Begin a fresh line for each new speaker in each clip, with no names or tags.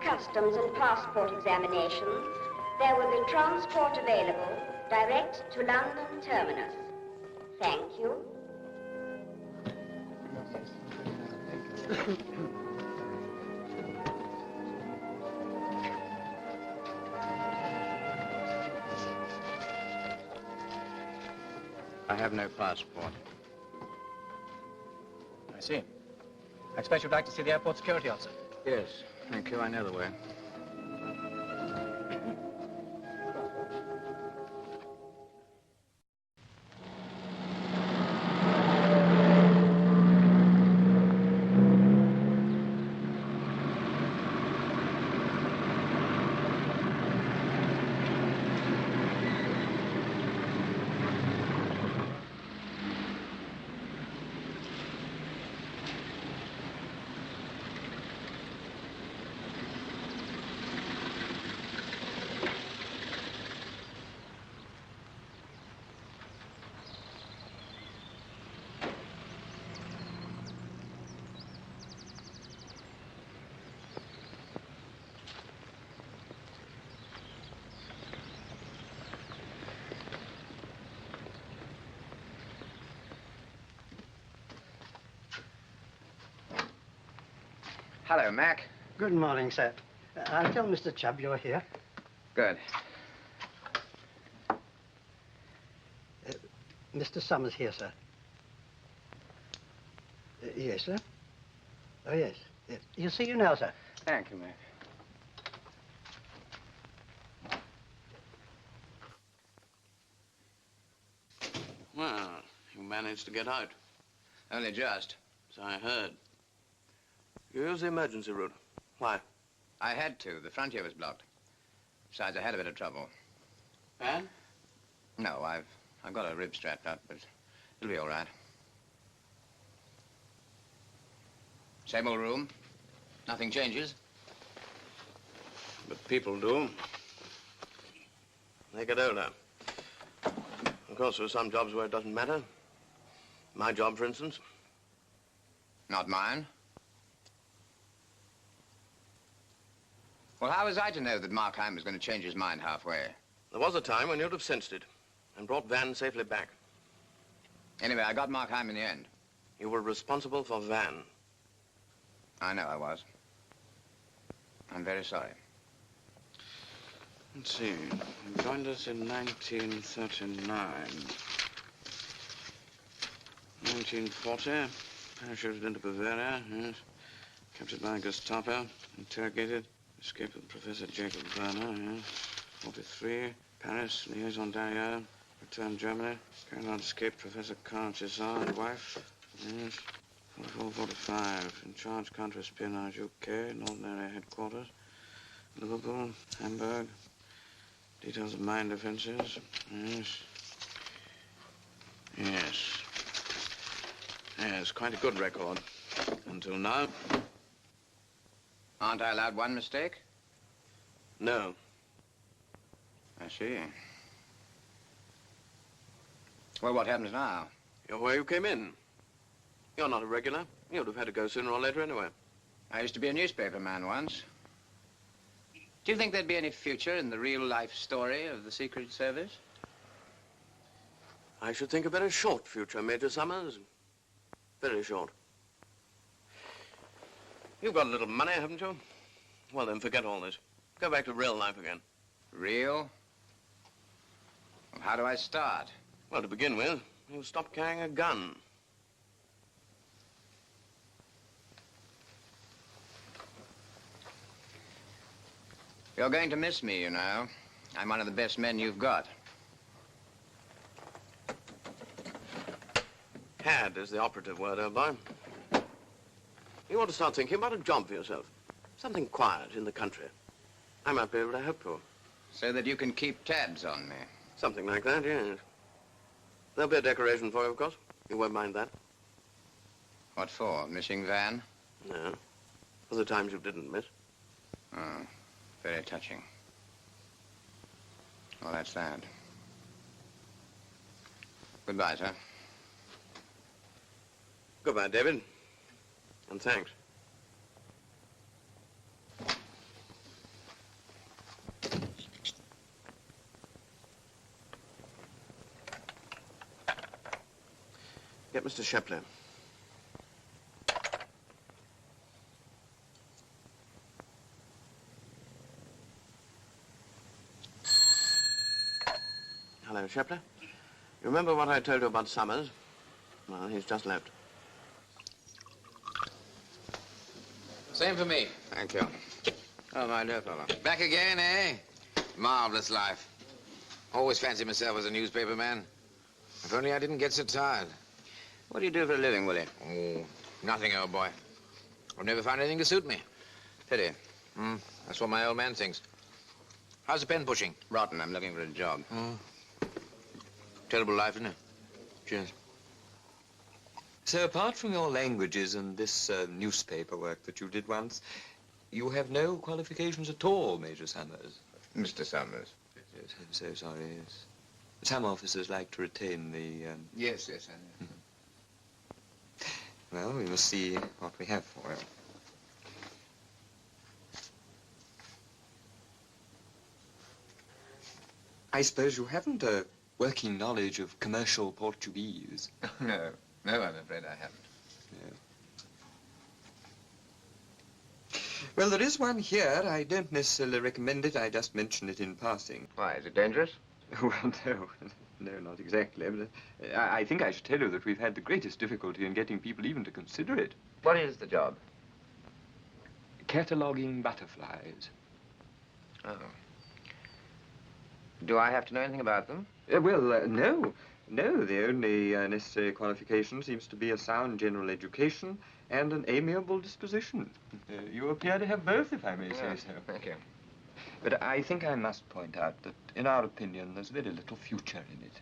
Customs and passport examinations, there will be transport available direct to London terminus. Thank you.
I have no passport.
I see. I expect you'd like to see the airport security officer.
Yes, thank you. I know the way. Hello, Mac.
Good morning, sir. I'll tell Mr. Chubb you're here.
Good.
Mr. Summers here, sir. Yes, sir? Oh, yes. Yes. He'll see you now, sir.
Thank you, Mac.
Well, you managed to get out.
Only just.
So I heard. You used the emergency route. Why?
I had to. The frontier was blocked. Besides, I had a bit of trouble.
Bad?
No, I've got a rib strapped up, but it'll be all right. Same old room. Nothing changes.
But people do. They get older. Of course, there are some jobs where it doesn't matter. My job, for instance.
Not mine. Well, how was I to know that Markheim was going to change his mind halfway?
There was a time when you'd have sensed it and brought Van safely back.
Anyway, I got Markheim in the end.
You were responsible for Van.
I know I was. I'm very sorry.
Let's see. You joined us in 1939. 1940, parachuted into Bavaria, yes. Captured by Gestapo, interrogated, escaped with Professor Jacob Werner, yes. 43, Paris, liaison d'Arrière, returned Germany, carried on escaped Professor Carl Cesar and wife, yes. 44, 45, in charge counter-espionage UK, Northern Area Headquarters, Liverpool, Hamburg, details of mine defenses, yes. Yes. Yes, quite a good record. Until now.
Aren't I allowed one mistake?
No.
I see. Well, what happens now?
You're where you came in. You're not a regular. You'd have had to go sooner or later anyway.
I used to be a newspaper man once. Do you think there'd be any future in the real-life story of the Secret Service?
I should think a very short future, Major Summers. Very short. You've got a little money, haven't you? Well, then, forget all this. Go back to real life again.
Real? Well, how do I start?
Well, to begin with, you stop carrying a gun.
You're going to miss me, you know. I'm one of the best men you've got.
Had is the operative word, old boy. You ought to start thinking about a job for yourself. Something quiet in the country. I might be able to help you.
So that you can keep tabs on me.
Something like that, yes. There'll be a decoration for you, of course. You won't mind that.
What for? Missing Van?
No. For the times you didn't miss.
Oh, very touching. Well, that's that. Goodbye, sir.
Goodbye, David. And thanks. Get Mr. Shepley. Hello, Shepley. You remember what I told you about Summers? Well, he's just left.
Same for me.
Thank you.
Oh, my dear fellow. Back again, eh? Marvelous life. Always fancied myself as a newspaper man. If only I didn't get so tired. What do you do for a living, Willie? Oh, nothing, old boy. I've never found anything to suit me. Pity. That's what my old man thinks. How's the pen pushing? Rotten. I'm looking for a job. Terrible life, isn't it? Cheers.
So apart from your languages and this newspaper work that you did once, you have no qualifications at all, Major Summers.
Mr. Summers.
Yes, I'm so sorry, yes. Some officers like to retain the...
Yes, I know.
Well, we must see what we have for you. I suppose you haven't a working knowledge of commercial Portuguese.
No, I'm afraid I haven't.
No. Well, there is one here. I don't necessarily recommend it. I just mention it in passing.
Why, is it dangerous?
Well, no, not exactly. But, I think I should tell you that we've had the greatest difficulty in getting people even to consider it.
What is the job?
Cataloguing butterflies.
Oh. Do I have to know anything about them?
No. The only necessary qualification seems to be a sound general education and an amiable disposition. You appear to have both, if I may say so.
Thank you.
But I think I must point out that, in our opinion, there's very little future in it.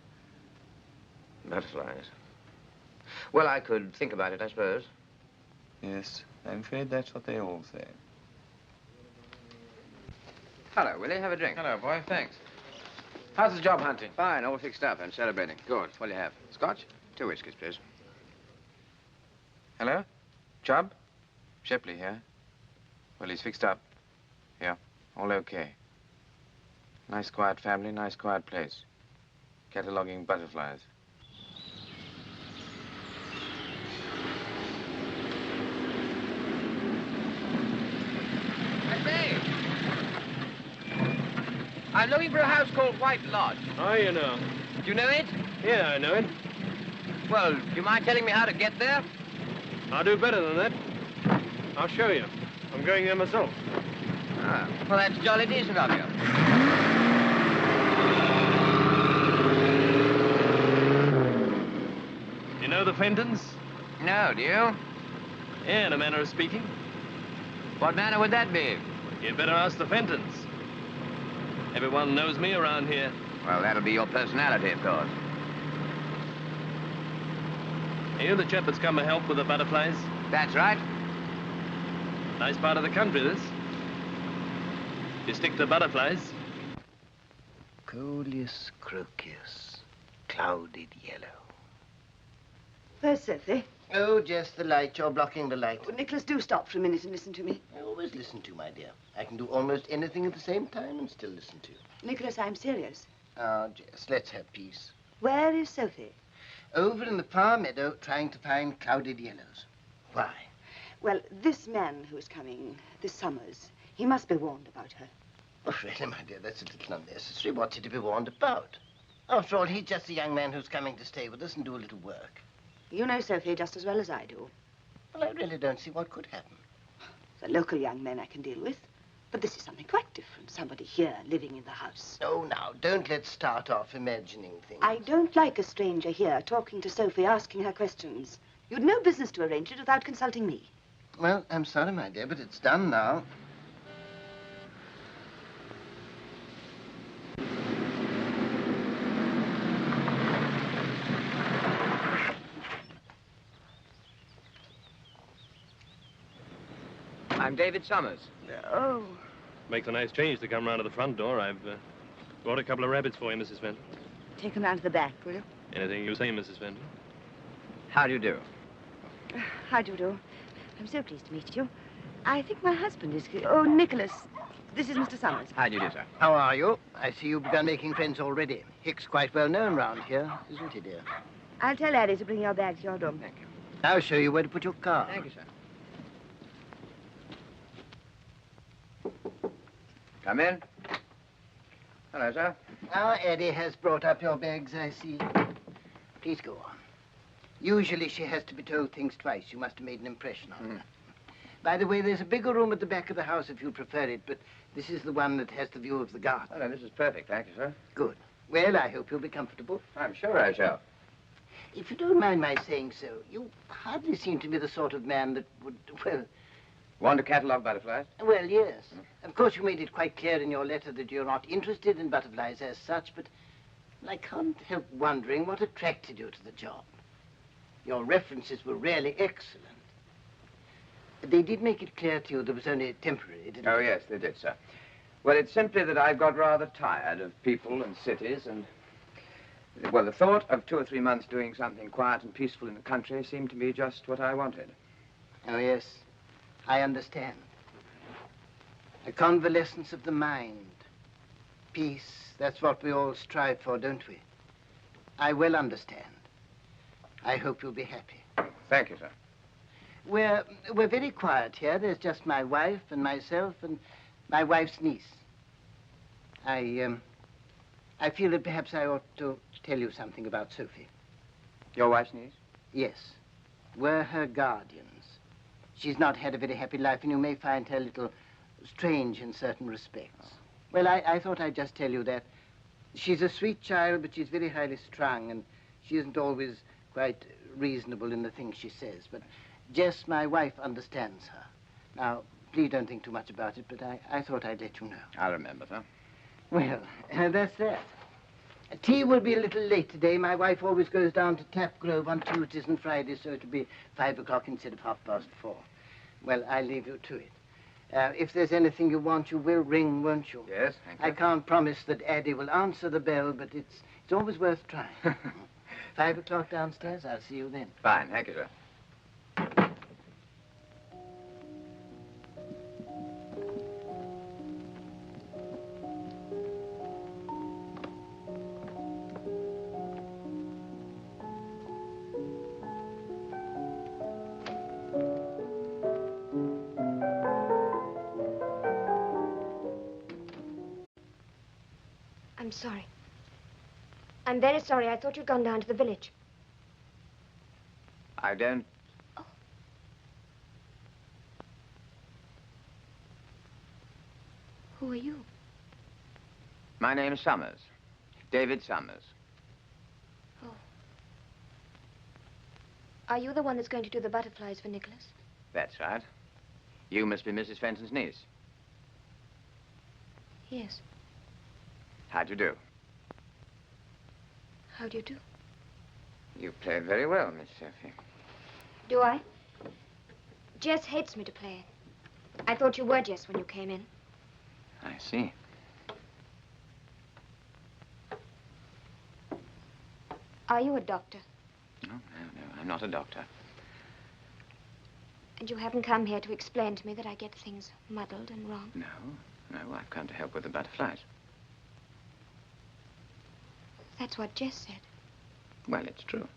Butterflies. Well, I could think about it, I suppose.
Yes, I'm afraid that's what they all say.
Hello, Willie. Have a drink.
Hello, boy. Thanks.
How's the job hunting? Fine. All fixed up and celebrating. Good. What'll you have? Scotch? 2 whiskeys, please.
Hello? Chubb? Shipley here. Well, he's fixed up. Yeah, all okay. Nice quiet family, nice quiet place. Cataloging butterflies.
I say, I'm looking for a house called White Lodge.
Oh, you know.
Do you know it?
Yeah, I know it.
Well, do you mind telling me how to get there?
I'll do better than that. I'll show you. I'm going there myself.
Ah, well, that's jolly decent of you.
You know the Fentons?
No, do you?
Yeah, in a manner of speaking.
What manner would that be?
You'd better ask the Fentons. Everyone knows me around here.
Well, that'll be your personality, of course.
Are you the chap that's come to help with the butterflies?
That's right.
Nice part of the country, this. You stick to butterflies.
Coleus crocus, clouded yellow.
Where's Sophie?
Oh, just the light. You're blocking the light.
Oh, Nicholas, do stop for a minute and listen to me.
I always listen to, my dear. I can do almost anything at the same time and still listen to you.
Nicholas, I'm serious.
Ah, Jess, let's have peace.
Where is Sophie?
Over in the far meadow, trying to find clouded yellows. Why?
Well, this man who's coming, this Summers, he must be warned about her.
Oh, really, my dear, that's a little unnecessary. What's he to be warned about? After all, he's just a young man who's coming to stay with us and do a little work.
You know Sophie just as well as I do.
Well, I really don't see what could happen.
The local young men I can deal with. But this is something quite different. Somebody here living in the house.
Oh, now, don't let's start off imagining things.
I don't like a stranger here talking to Sophie, asking her questions. You'd no business to arrange it without consulting me.
Well, I'm sorry, my dear, but it's done now.
I'm David Summers.
Oh.
Makes a nice change to come round to the front door. I've brought a couple of rabbits for you, Mrs. Fenton.
Take them round to the back, will you?
Anything you say, Mrs. Fenton.
How do you do?
How do you do? I'm so pleased to meet you. I think my husband is... Oh, Nicholas. This is Mr. Summers.
How do you do, sir?
How are you? I see you've begun making friends already. Hick's quite well known round here, isn't he, dear?
I'll tell Addie to bring your bag to your room.
Thank you.
I'll show you where to put your car.
Thank you, sir. Come in. Hello, sir.
Now, Eddie has brought up your bags, I see. Please go on. Usually she has to be told things twice. You must have made an impression on her. By the way, there's a bigger room at the back of the house if you prefer it, but this is the one that has the view of the garden.
Oh, no, this is perfect. Thank you, sir.
Good. Well, I hope you'll be comfortable.
I'm sure I shall.
If you don't mind my saying so, you hardly seem to be the sort of man that would, well...
Want to catalogue butterflies?
Well, yes. Of course, you made it quite clear in your letter that you're not interested in butterflies as such, but I can't help wondering what attracted you to the job. Your references were really excellent. They did make it clear to you there was only temporary, didn't
Oh,
they?
yes, they did, sir. Well, it's simply that I've got rather tired of people and cities and... Well, the thought of 2 or 3 months doing something quiet and peaceful in the country seemed to be just what I wanted.
Oh, yes. I understand. A convalescence of the mind. Peace, that's what we all strive for, don't we? I well understand. I hope you'll be happy.
Thank you, sir.
We're very quiet here. There's just my wife and myself and my wife's niece. I feel that perhaps I ought to tell you something about Sophie.
Your wife's niece?
Yes. We're her guardians. She's not had a very happy life, and you may find her a little strange in certain respects. Well, I thought I'd just tell you that. She's a sweet child, but she's very highly strung, and she isn't always quite reasonable in the things she says. But Jess, my wife, understands her. Now, please don't think too much about it, but I thought I'd let you know.
I'll remember, sir.
Well, that's that. Tea will be a little late today. My wife always goes down to Tap Grove on Tuesdays and Fridays, so it'll be 5 o'clock instead of 4:30. Well, I'll leave you to it. If there's anything you want, you will ring, won't you?
Yes, thank you.
I can't promise that Addie will answer the bell, but it's always worth trying. 5 o'clock downstairs. I'll see you then.
Fine, thank you, sir.
I'm sorry. I'm very sorry. I thought you'd gone down to the village.
I don't...
Who are you?
My name is Summers. David Summers.
Oh. Are you the one that's going to do the butterflies for Nicholas?
That's right. You must be Mrs. Fenton's niece.
Yes.
How do you do?
How do you do?
You play very well, Miss Sophie.
Do I? Jess hates me to play. I thought you were Jess when you came in.
I see.
Are you a doctor?
No, I'm not a doctor.
And you haven't come here to explain to me that I get things muddled and wrong?
No, I've come to help with the butterflies.
That's what Jess said.
Well, it's true.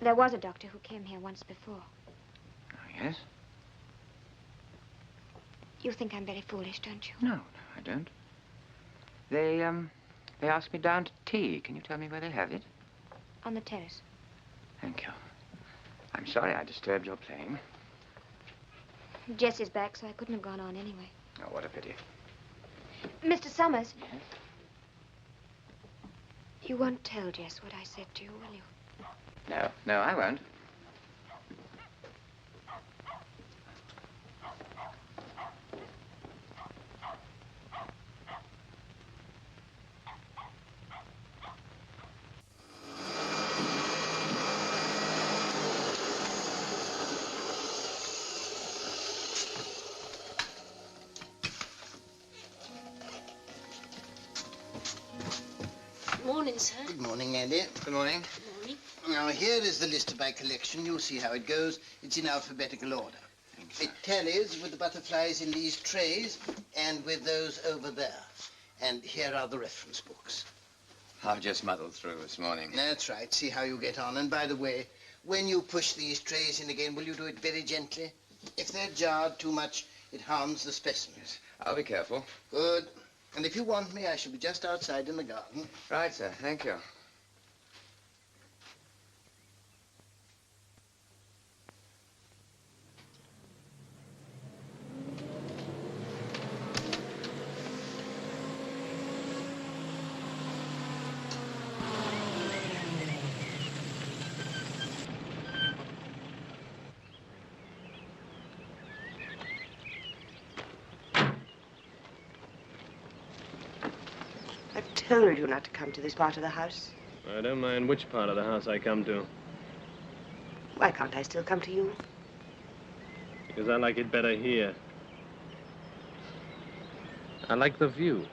There was a doctor who came here once before.
Oh, yes?
You think I'm very foolish, don't you?
No, I don't. They asked me down to tea. Can you tell me where they have it?
On the terrace.
Thank you. I'm sorry I disturbed your playing.
Jess is back, so I couldn't have gone on anyway.
Oh, what a pity.
Mr. Summers.
Yes?
You won't tell Jess what I said to you, will you?
No, I won't.
Morning, sir.
Good morning, Andy.
Good morning.
Good morning.
Now, here is the list of my collection. You'll see how it goes. It's in alphabetical order. It tallies with the butterflies in these trays and with those over there. And here are the reference books.
I've just muddled through this morning.
That's right. See how you get on. And by the way, when you push these trays in again, will you do it very gently? If they're jarred too much, it harms the specimens.
I'll be careful.
Good. And if you want me, I shall be just outside in the garden.
Right, sir. Thank you.
I've told you not to come to this part of the house.
I don't mind which part of the house I come to,
Why can't I still come to you?
because I like it better here. I like the view.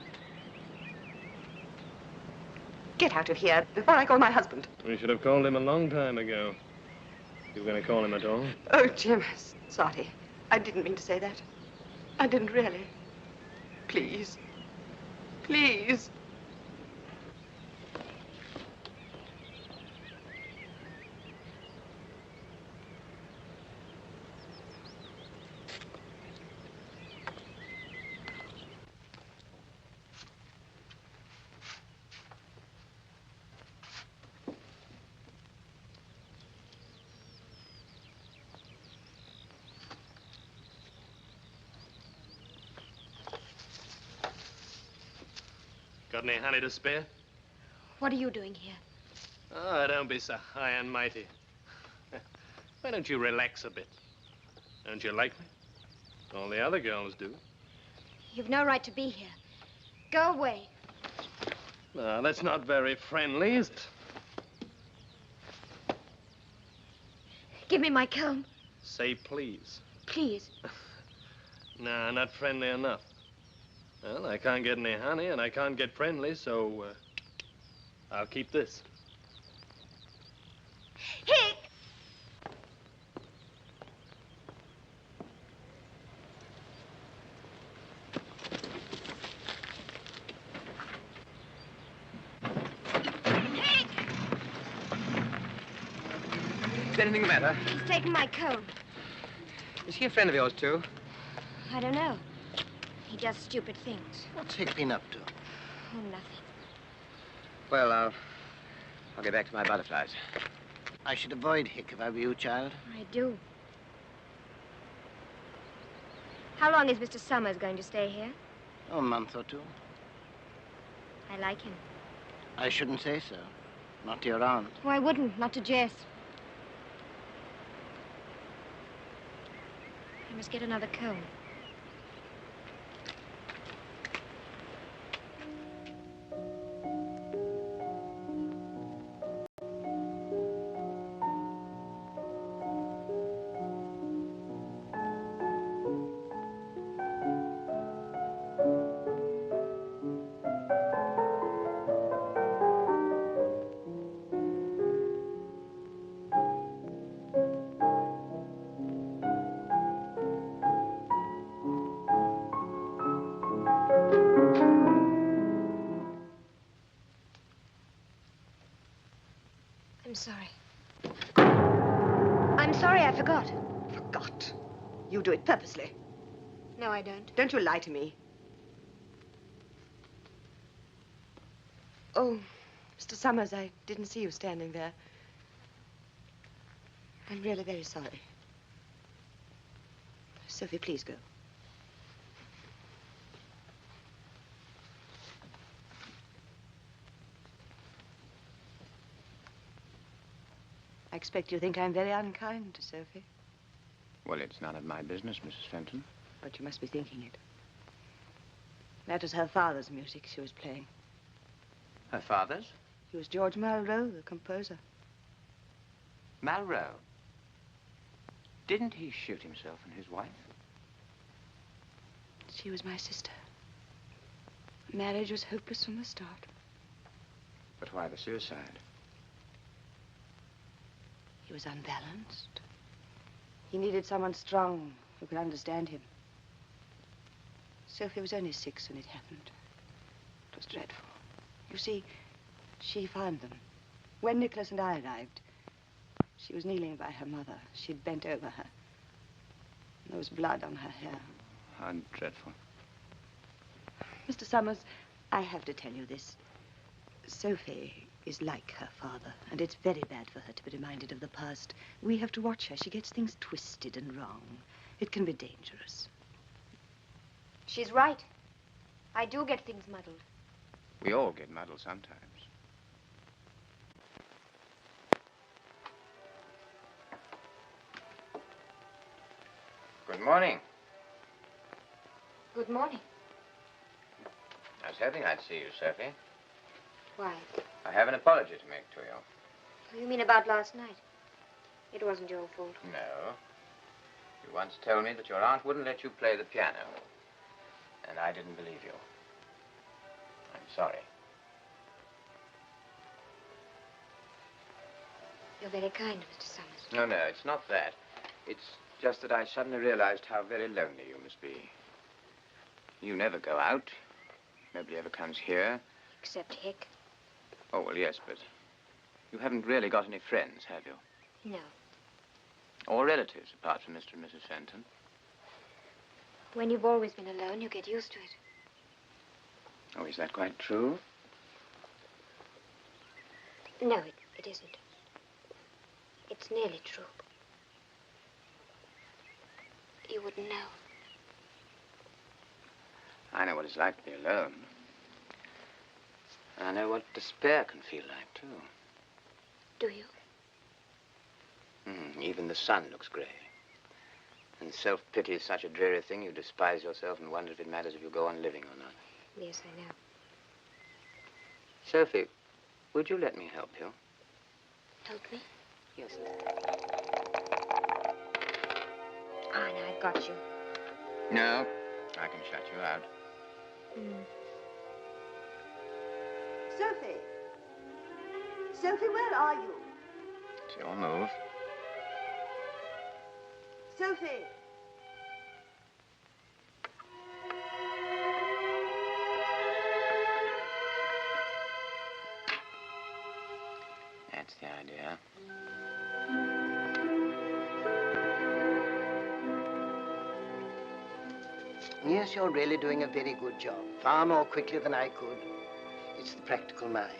Get out of here before I call my husband.
We should have called him a long time ago. You were going to call him at all?
Oh, Jim, sorry. I didn't mean to say that. I didn't really. Please. Please.
Got any honey to spare?
What are you doing here?
Oh, don't be so high and mighty. Why don't you relax a bit? Don't you like me? All the other girls do.
You've no right to be here. Go away.
Now, that's not very friendly, is it?
Give me my comb.
Say please.
Please.
No, not friendly enough. Well, I can't get any honey, and I can't get friendly, so I'll keep this.
Hick!
Is anything the matter?
He's taken my comb.
Is he a friend of yours, too?
I don't know. He does stupid things.
What's Hick been up to?
Oh, nothing.
Well, I'll get back to my butterflies.
I should avoid Hick if I were you, child.
I do. How long is Mr. Summers going to stay here?
Oh, a month or two.
I like him.
I shouldn't say so. Not to your aunt.
Oh, I wouldn't. Not to Jess. I must get another comb. I'm sorry. I'm sorry I forgot.
Forgot. You do it purposely.
No, I don't.
Don't you lie to me. Oh, Mr. Summers, I didn't see you standing there. I'm really very sorry. Sophie, please go. I expect you think I'm very unkind to Sophie.
Well, it's none of my business, Mrs. Fenton.
But you must be thinking it. That was her father's music she was playing.
Her father's?
He was George Malraux, the composer.
Malraux? Didn't he shoot himself and his wife?
She was my sister. Marriage was hopeless from the start.
But why the suicide?
He was unbalanced. He needed someone strong who could understand him. Sophie was only 6 when it happened. It was dreadful. You see, she found them. When Nicholas and I arrived, she was kneeling by her mother. She'd bent over her. There was blood on her hair.
How dreadful.
Mr. Summers, I have to tell you this. Sophie is like her father, and it's very bad for her to be reminded of the past. We have to watch her. She gets things twisted and wrong. It can be dangerous.
She's right. I do get things muddled.
We all get muddled sometimes. Good morning.
Good morning.
I was hoping I'd see you, Sophie.
Why?
I have an apology to make to you.
You mean about last night? It wasn't your fault.
No. You once told me that your aunt wouldn't let you play the piano. And I didn't believe you. I'm sorry.
You're very kind, Mr. Summers.
No, no, it's not that. It's just that I suddenly realized how very lonely you must be. You never go out. Nobody ever comes here.
Except Hick.
Oh, well, yes, but you haven't really got any friends, have you?
No.
Or relatives, apart from Mr. and Mrs. Fenton?
When you've always been alone, you get used to it.
Oh, is that quite true?
No, it isn't. It's nearly true. You wouldn't know.
I know what it's like to be alone. I know what despair can feel like, too.
Do you?
Even the sun looks grey. And self-pity is such a dreary thing, you despise yourself and wonder if it matters if you go on living or not.
Yes, I know.
Sophie, would you let me help you?
Help me?
Yes.
Ah, now I've got you.
No, I can shut you out.
Sophie! Sophie, where are you?
It's your move.
Sophie!
That's the idea.
Yes, you're really doing a very good job. Far more quickly than I could. It's the practical mind.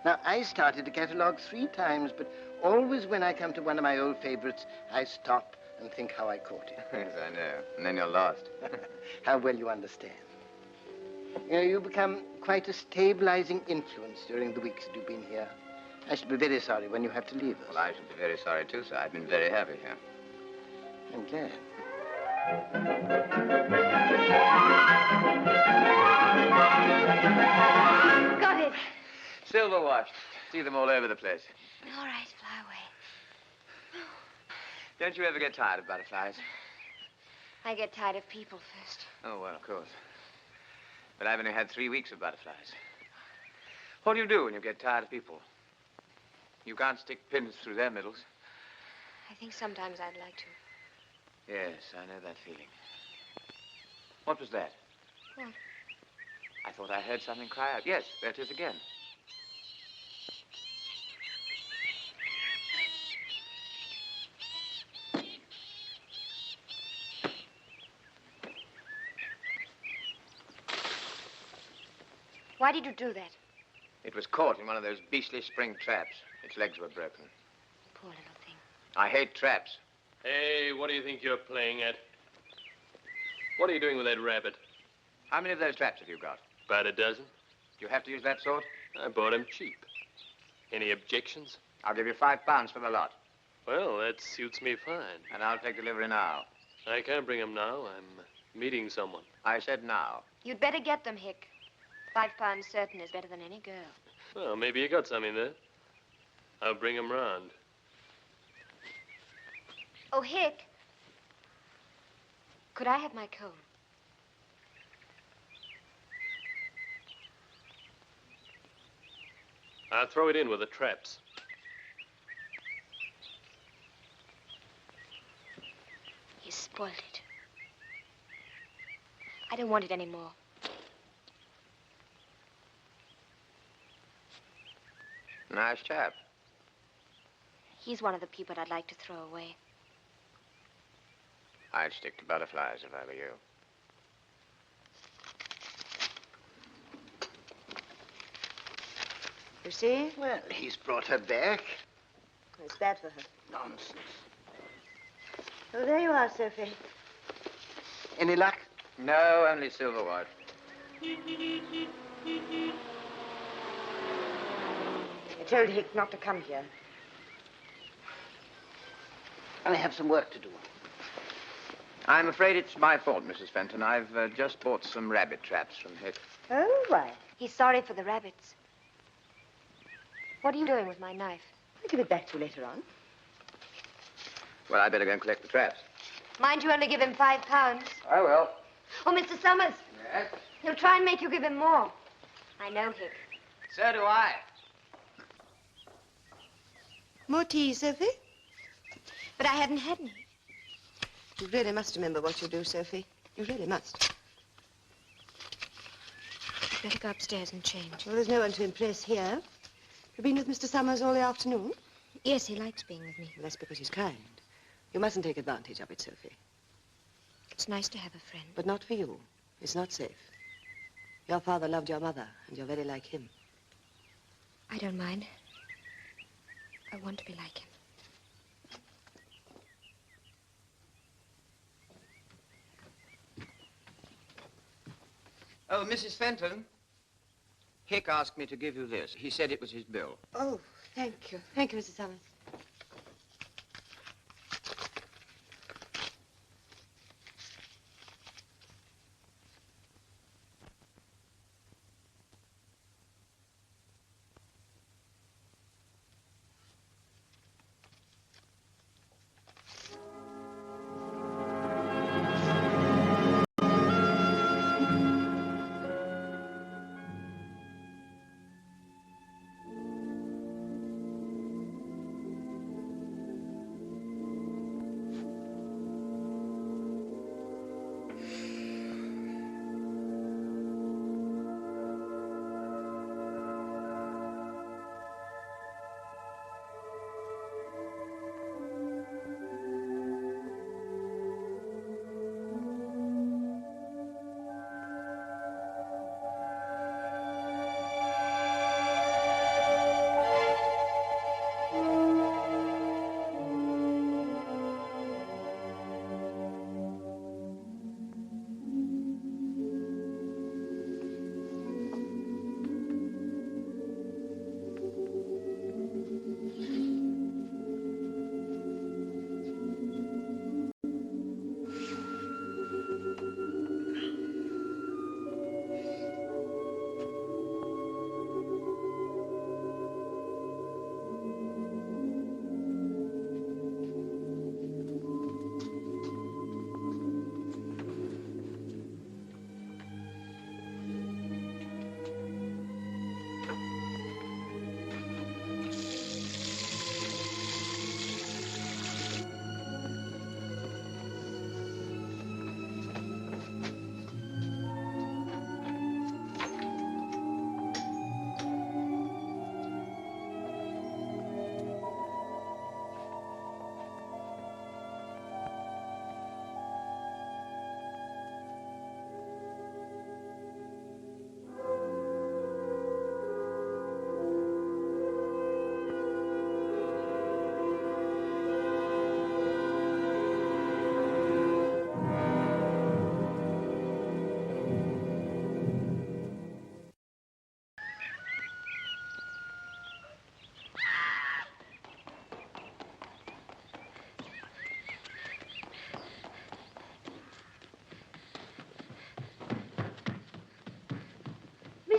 Now, I started the catalogue 3 times, but always when I come to one of my old favorites, I stop and think how I caught it.
Yes, I know. And then you're lost.
How well you understand. You know, you become quite a stabilizing influence during the weeks that you've been here. I shall be very sorry when you have to leave us.
Well, I should be very sorry, too, sir. I've been very happy here.
I'm glad.
Got it.
Silver watch. See them all over the place.
All right, fly away.
Don't you ever get tired of butterflies?
I get tired of people first.
Oh, well, of course. But I've only had 3 weeks of butterflies. What do you do when you get tired of people? You can't stick pins through their middles.
I think sometimes I'd like to.
Yes, I know that feeling. What was that?
What?
I thought I heard something cry out. Yes, there it is again.
Why did you do that?
It was caught in one of those beastly spring traps. Its legs were broken.
Poor little thing.
I hate traps.
Hey, what do you think you're playing at? What are you doing with that rabbit?
How many of those traps have you got?
About a dozen.
Do you have to use that sort?
I bought him cheap. Any objections?
I'll give you £5 for the lot.
Well, that suits me fine.
And I'll take delivery now.
I can't bring him now. I'm meeting someone.
I said now.
You'd better get them, Hick. £5 certain is better than any girl.
Well, maybe you got something there. I'll bring him round.
Oh, Hick. Could I have my comb?
I'll throw it in with the traps.
You spoiled it. I don't want it anymore.
Nice chap.
He's one of the people I'd like to throw away.
I'd stick to butterflies if I were you.
You see?
Well, he's brought her back.
It's bad for her.
Nonsense.
Oh, there you are, Sophie.
Any luck?
No, only silver white.
I told Hick not to come here.
I have some work to do.
I'm afraid it's my fault, Mrs. Fenton. I've just bought some rabbit traps from Hick.
Oh, why?
He's sorry for the rabbits. What are you doing with my knife?
I'll give it back to you later on.
Well, I better go and collect the traps.
Mind you only give him £5.
I will.
Oh, Mr. Summers.
Yes?
He'll try and make you give him more. I know, Hick.
So do I.
More tea, Sophie?
But I haven't had any.
You really must remember what you do, Sophie. You really must.
Better go upstairs and change.
Well, there's no one to impress here. You've been with Mr. Summers all the afternoon?
Yes, he likes being with me.
Well, that's because he's kind. You mustn't take advantage of it, Sophie.
It's nice to have a friend.
But not for you. It's not safe. Your father loved your mother, and you're very like him.
I don't mind. I want to be like him.
Oh, Mrs. Fenton. Hick asked me to give you this. He said it was his bill.
Oh, thank you. Thank you, Mrs. Summers.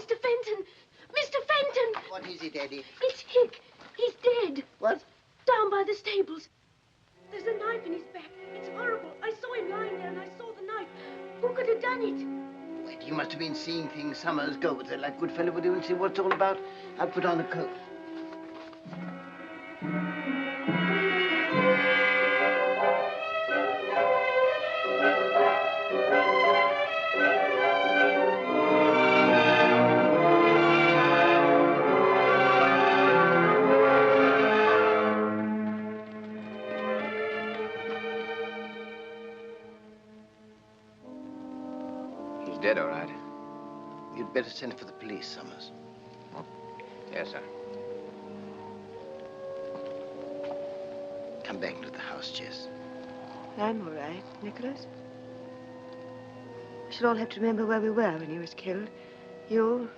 Mr. Fenton! Mr. Fenton!
What is it, Eddie?
It's Hick. He's dead.
What?
Down by the stables. There's a knife in his back. It's horrible. I saw him lying there and I saw the knife. Who could have done it?
Wait, you must have been seeing things. Summers, go with her like good fellow would do and see what it's all about. I'll put on a coat.
Dead, all right.
You'd better send for the police, Summers.
Yes, sir.
Come back into the house, Jess.
I'm all right, Nicholas. We should all have to remember where we were when he was killed. You,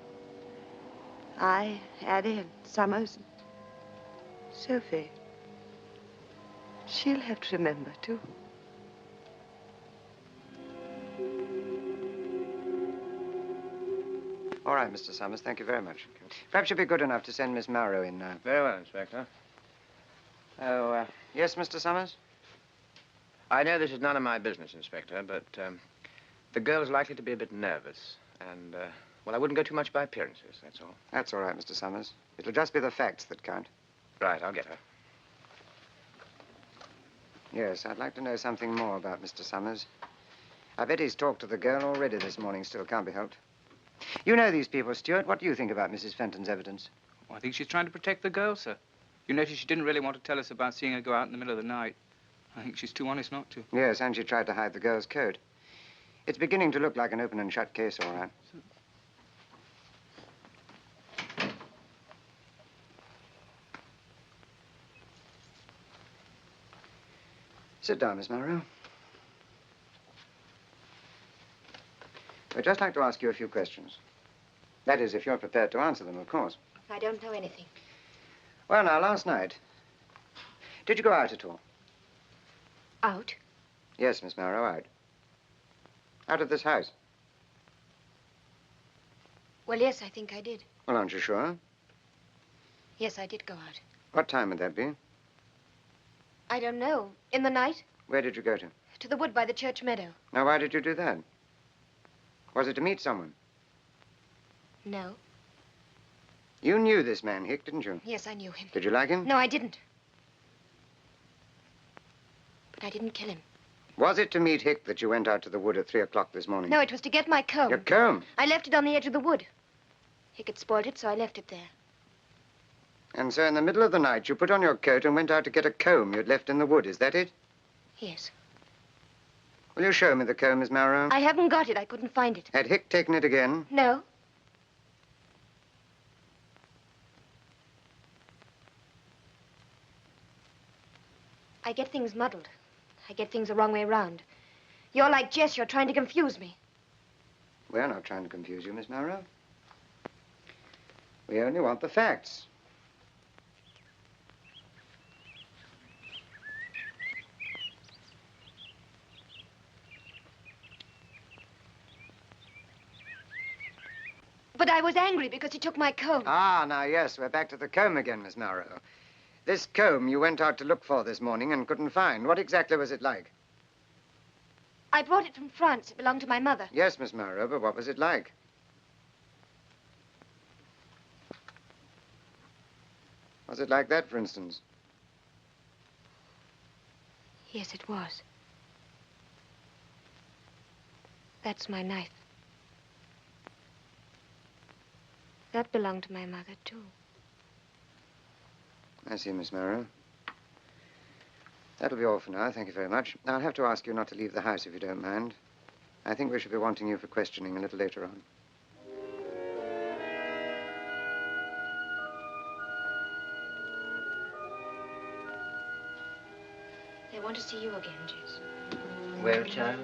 I, Addie, and Summers, and Sophie. She'll have to remember, too.
All right, Mr. Summers, thank you very much. Perhaps you'll be good enough to send Miss Morrow in now.
Very well, Inspector. Oh,
Yes, Mr. Summers?
I know this is none of my business, Inspector, but the girl's likely to be a bit nervous. And, well, I wouldn't go too much by appearances, that's all.
That's all right, Mr. Summers. It'll just be the facts that count.
Right, I'll get her.
Yes, I'd like to know something more about Mr. Summers. I bet he's talked to the girl already this morning, still can't be helped. You know these people, Stuart. What do you think about Mrs. Fenton's evidence?
Well, I think she's trying to protect the girl, sir. You notice she didn't really want to tell us about seeing her go out in the middle of the night. I think she's too honest not to.
Yes, and she tried to hide the girl's coat. It's beginning to look like an open and shut case, all right. Sit down, Miss Monroe. We'd just like to ask you a few questions. That is, if you're prepared to answer them, of course.
I don't know anything.
Well, now, last night, did you go out at all?
Out?
Yes, Miss Monroe, out. Out of this house?
Well, yes, I think I did.
Well, aren't you sure?
Yes, I did go out.
What time would that be?
I don't know. In the night?
Where did you go to?
To the wood by the church meadow.
Now, why did you do that? Was it to meet someone?
No.
You knew this man, Hick, didn't you?
Yes, I knew him.
Did you like him?
No, I didn't. But I didn't kill him.
Was it to meet Hick that you went out to the wood at 3 o'clock this morning?
No, it was to get my comb.
Your comb?
I left it on the edge of the wood. Hick had spoiled it, so I left it there.
And so in the middle of the night, you put on your coat and went out to get a comb you'd left in the wood, is that it?
Yes.
Will you show me the comb, Miss Monroe?
I haven't got it. I couldn't find it.
Had Hick taken it again?
No. I get things muddled. I get things the wrong way around. You're like Jess. You're trying to confuse me.
We're not trying to confuse you, Miss Monroe. We only want the facts.
But I was angry because he took my comb.
Ah, now, yes, we're back to the comb again, Miss Monroe. This comb you went out to look for this morning and couldn't find. What exactly was it like?
I brought it from France. It belonged to my mother.
Yes, Miss Monroe, but what was it like? Was it like that, for instance?
Yes, it was. That's my knife. That belonged to my mother, too.
I see, Miss Monroe. That'll be all for now. Thank you very much. I'll have to ask you not to leave the house if you don't mind. I think we should be wanting you for questioning a little later on.
They want to see you again, Jess.
Well, child?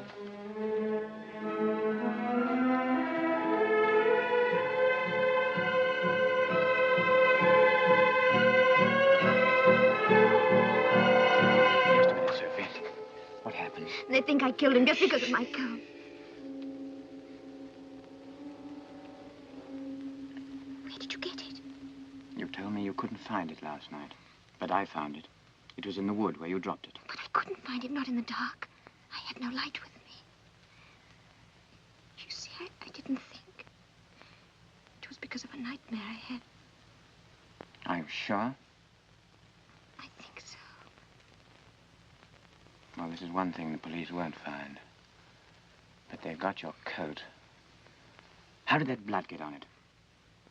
Just a minute, Sophie. What happened?
They think I killed him just because of my comb.
You told me you couldn't find it last night, but I found it. It was in the wood where you dropped it.
But I couldn't find it, not in the dark. I had no light with me. You see, I didn't think. It was because of a nightmare I had.
Are you sure?
I think so.
Well, this is one thing the police won't find. But they've got your coat. How did that blood get on it?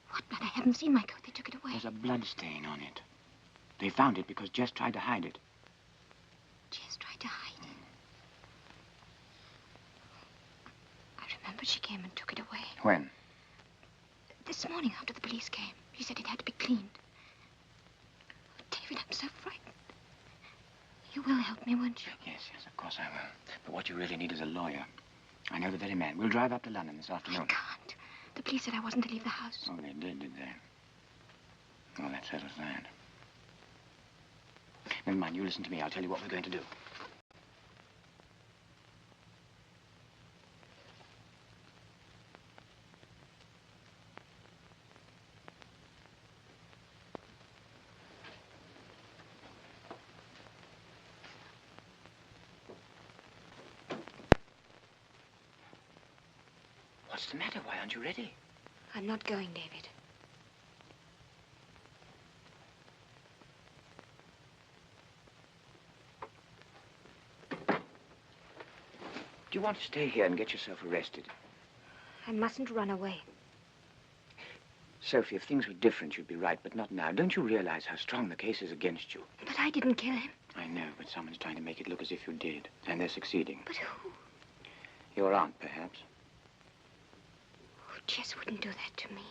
What blood? I haven't seen my coat. They took it away.
There's a blood stain on it. They found it because Jess tried to hide it.
Jess tried to hide it? I remember she came and took it away.
When?
This morning after the police came. She said it had to be cleaned. Oh, David, I'm so frightened. You will help me, won't you?
Yes, of course I will. But what you really need is a lawyer. I know the very man. We'll drive up to London this afternoon.
I can't. The police said I wasn't to leave the house.
Oh, they did they? Well, that settles that. Never mind, you listen to me. I'll tell you what we're going to do. What's the matter? Why aren't you ready?
I'm not going, David.
Do you want to stay here and get yourself arrested?
I mustn't run away.
Sophie, if things were different, you'd be right, but not now. Don't you realize how strong the case is against you?
But I didn't kill him.
I know, but someone's trying to make it look as if you did, and they're succeeding.
But who?
Your aunt, perhaps.
Oh, Jess wouldn't do that to me.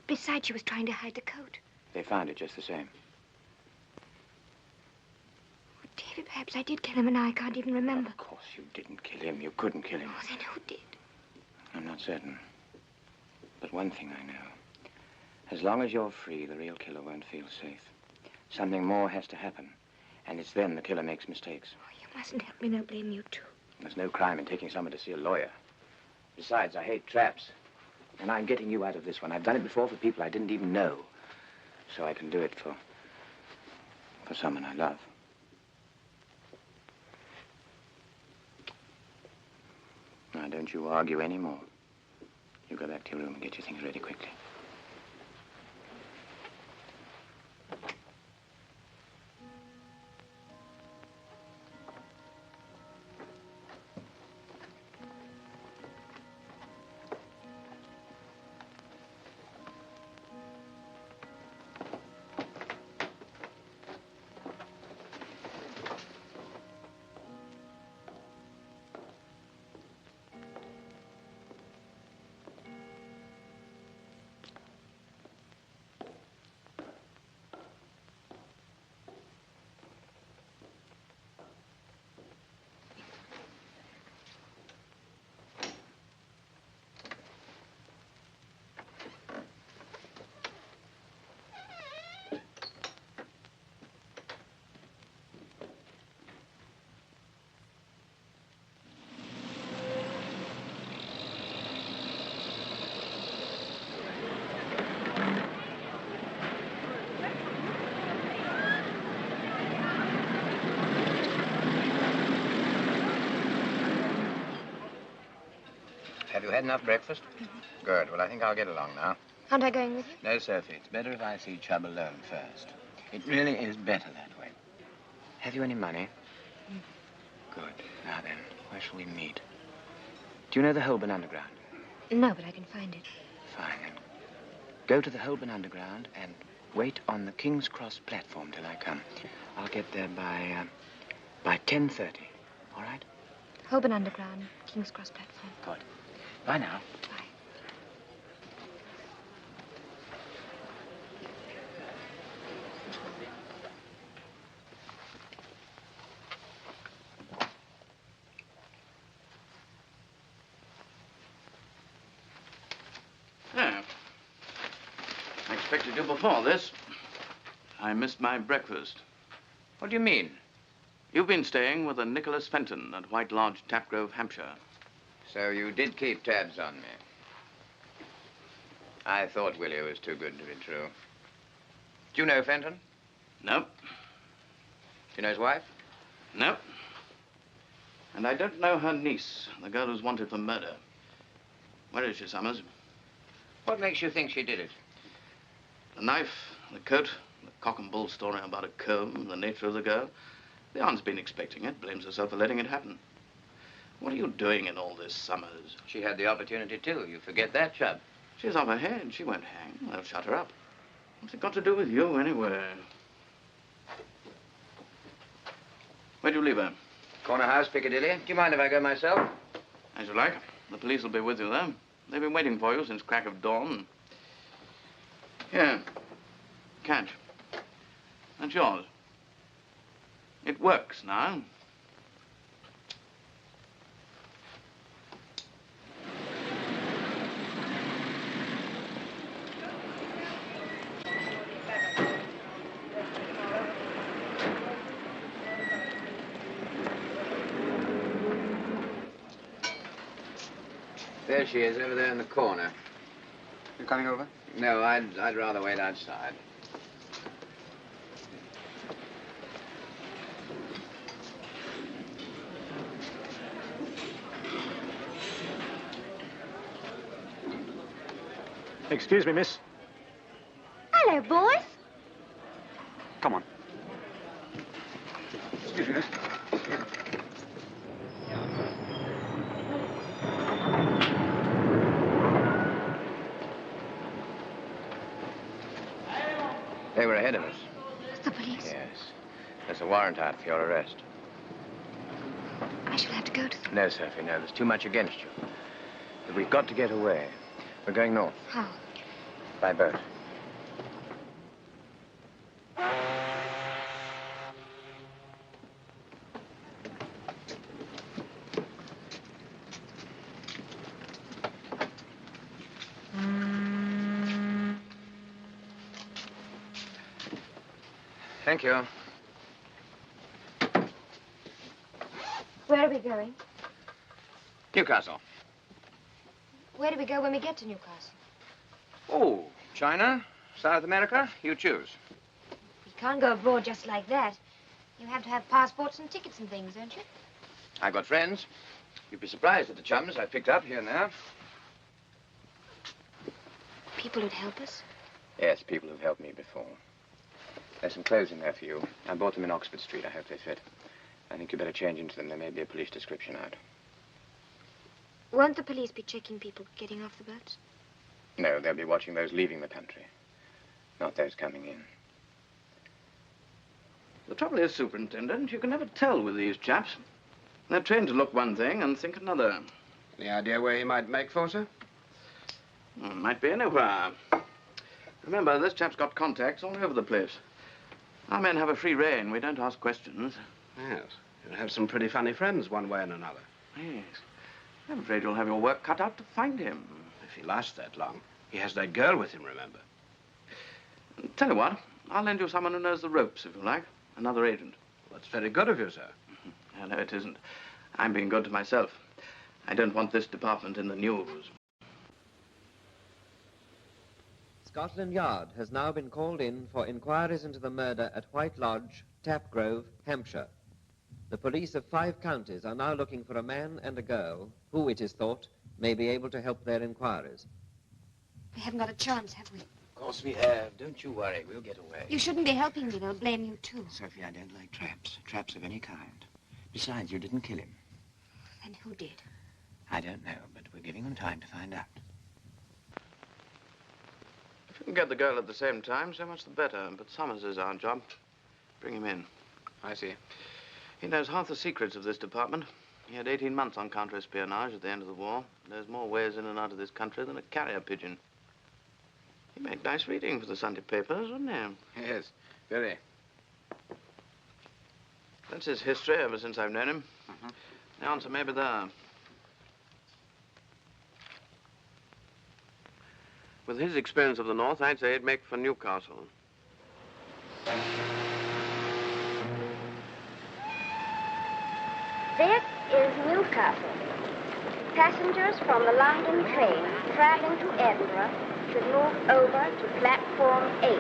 Besides, she was trying to hide the coat.
They found it just the same.
Oh, David, perhaps I did kill him, and now I can't even remember.
Of course you didn't kill him. You couldn't kill him.
Oh, then who did?
I'm not certain. But one thing I know. As long as you're free, the real killer won't feel safe. Something more has to happen. And it's then the killer makes mistakes.
Oh, you mustn't help me. They'll blame you, too.
There's no crime in taking someone to see a lawyer. Besides, I hate traps. And I'm getting you out of this one. I've done it before for people I didn't even know. So I can do it for someone I love. Now, don't you argue anymore. You go back to your room and get your things ready quickly. Have you had enough breakfast? Mm-hmm. Good. Well, I think I'll get along now.
Aren't I going with you?
No, Sophie. It's better if I see Chubb alone first. It really is better that way. Have you any money? Mm. Good. Now then, where shall we meet? Do you know the Holborn Underground?
No, but I can find it.
Fine, then. Go to the Holborn Underground and wait on the King's Cross platform till I come. I'll get there by 10:30. All right?
Holborn Underground, King's Cross platform.
Good. Bye now.
Bye.
Yeah. I expected you before this. I missed my breakfast.
What do you mean?
You've been staying with a Nicholas Fenton at White Lodge, Tapgrove, Hampshire.
So you did keep tabs on me. I thought Willie was too good to be true. Do you know Fenton?
Nope.
Do you know his wife?
Nope. And I don't know her niece, the girl who's wanted for murder. Where is she, Summers?
What makes you think she did it?
The knife, the coat, the cock and bull story about a comb, the nature of the girl. The aunt's been expecting it, blames herself for letting it happen. What are you doing in all this, Summers?
She had the opportunity, too. You forget that, chub.
She's off her head. She won't hang. They'll shut her up. What's it got to do with you, anyway? Where do you leave her?
Corner house, Piccadilly. Do you mind if I go myself?
As you like. The police will be with you, though. They've been waiting for you since crack of dawn. Here. Catch. That's yours. It works now.
There she is, over there in the corner.
You coming over?
No, I'd rather wait outside.
Excuse me, miss.
Hello, boys.
Come on. Excuse me, miss.
They were ahead of us.
It's the police.
Yes. There's a warrant out for your arrest.
I shall have to go to them.
No, Sophie, no. There's too much against you. But we've got to get away. We're going north.
How?
By boat. Thank you.
Where are we going?
Newcastle.
Where do we go when we get to Newcastle?
Oh, China, South America, you choose.
We can't go abroad just like that. You have to have passports and tickets and things, don't you?
I've got friends. You'd be surprised at the chums I've picked up here and there.
People who'd help us?
Yes, people who've helped me before. There's some clothes in there for you. I bought them in Oxford Street. I hope they fit. I think you better change into them. There may be a police description out.
Won't the police be checking people getting off the boats?
No, they'll be watching those leaving the country, not those coming in.
The trouble is, Superintendent, you can never tell with these chaps. They're trained to look one thing and think another.
Any idea where he might make for, sir?
Might be anywhere. Remember, this chap's got contacts all over the place. Our men have a free rein. We don't ask questions.
Yes. You'll have some pretty funny friends one way and another.
Yes. I'm afraid you'll have your work cut out to find him.
If he lasts that long. He has that girl with him, remember?
Tell you what, I'll lend you someone who knows the ropes, if you like. Another agent.
Well, that's very good of you, sir.
No, it isn't. I'm being good to myself. I don't want this department in the news.
Scotland Yard has now been called in for inquiries into the murder at White Lodge, Tapgrove, Hampshire. The police of 5 counties are now looking for a man and a girl who, it is thought, may be able to help their inquiries.
We haven't got a chance, have we?
Of course we have. Don't you worry. We'll get away.
You shouldn't be helping me. They'll blame you, too.
Sophie, I don't like traps. Traps of any kind. Besides, you didn't kill him.
Then who did?
I don't know, but we're giving them time to find out.
If you can get the girl at the same time, so much the better. But Summers is our job. Bring him in.
I see.
He knows half the secrets of this department. He had 18 months on counter-espionage at the end of the war. There's more ways in and out of this country than a carrier pigeon. He made nice reading for the Sunday papers, wouldn't he?
Yes, very.
That's his history ever since I've known him. The answer may be there. With his experience of the North, I'd say he'd make for Newcastle.
This is Newcastle. Passengers from the London train traveling to Edinburgh should move over to platform 8.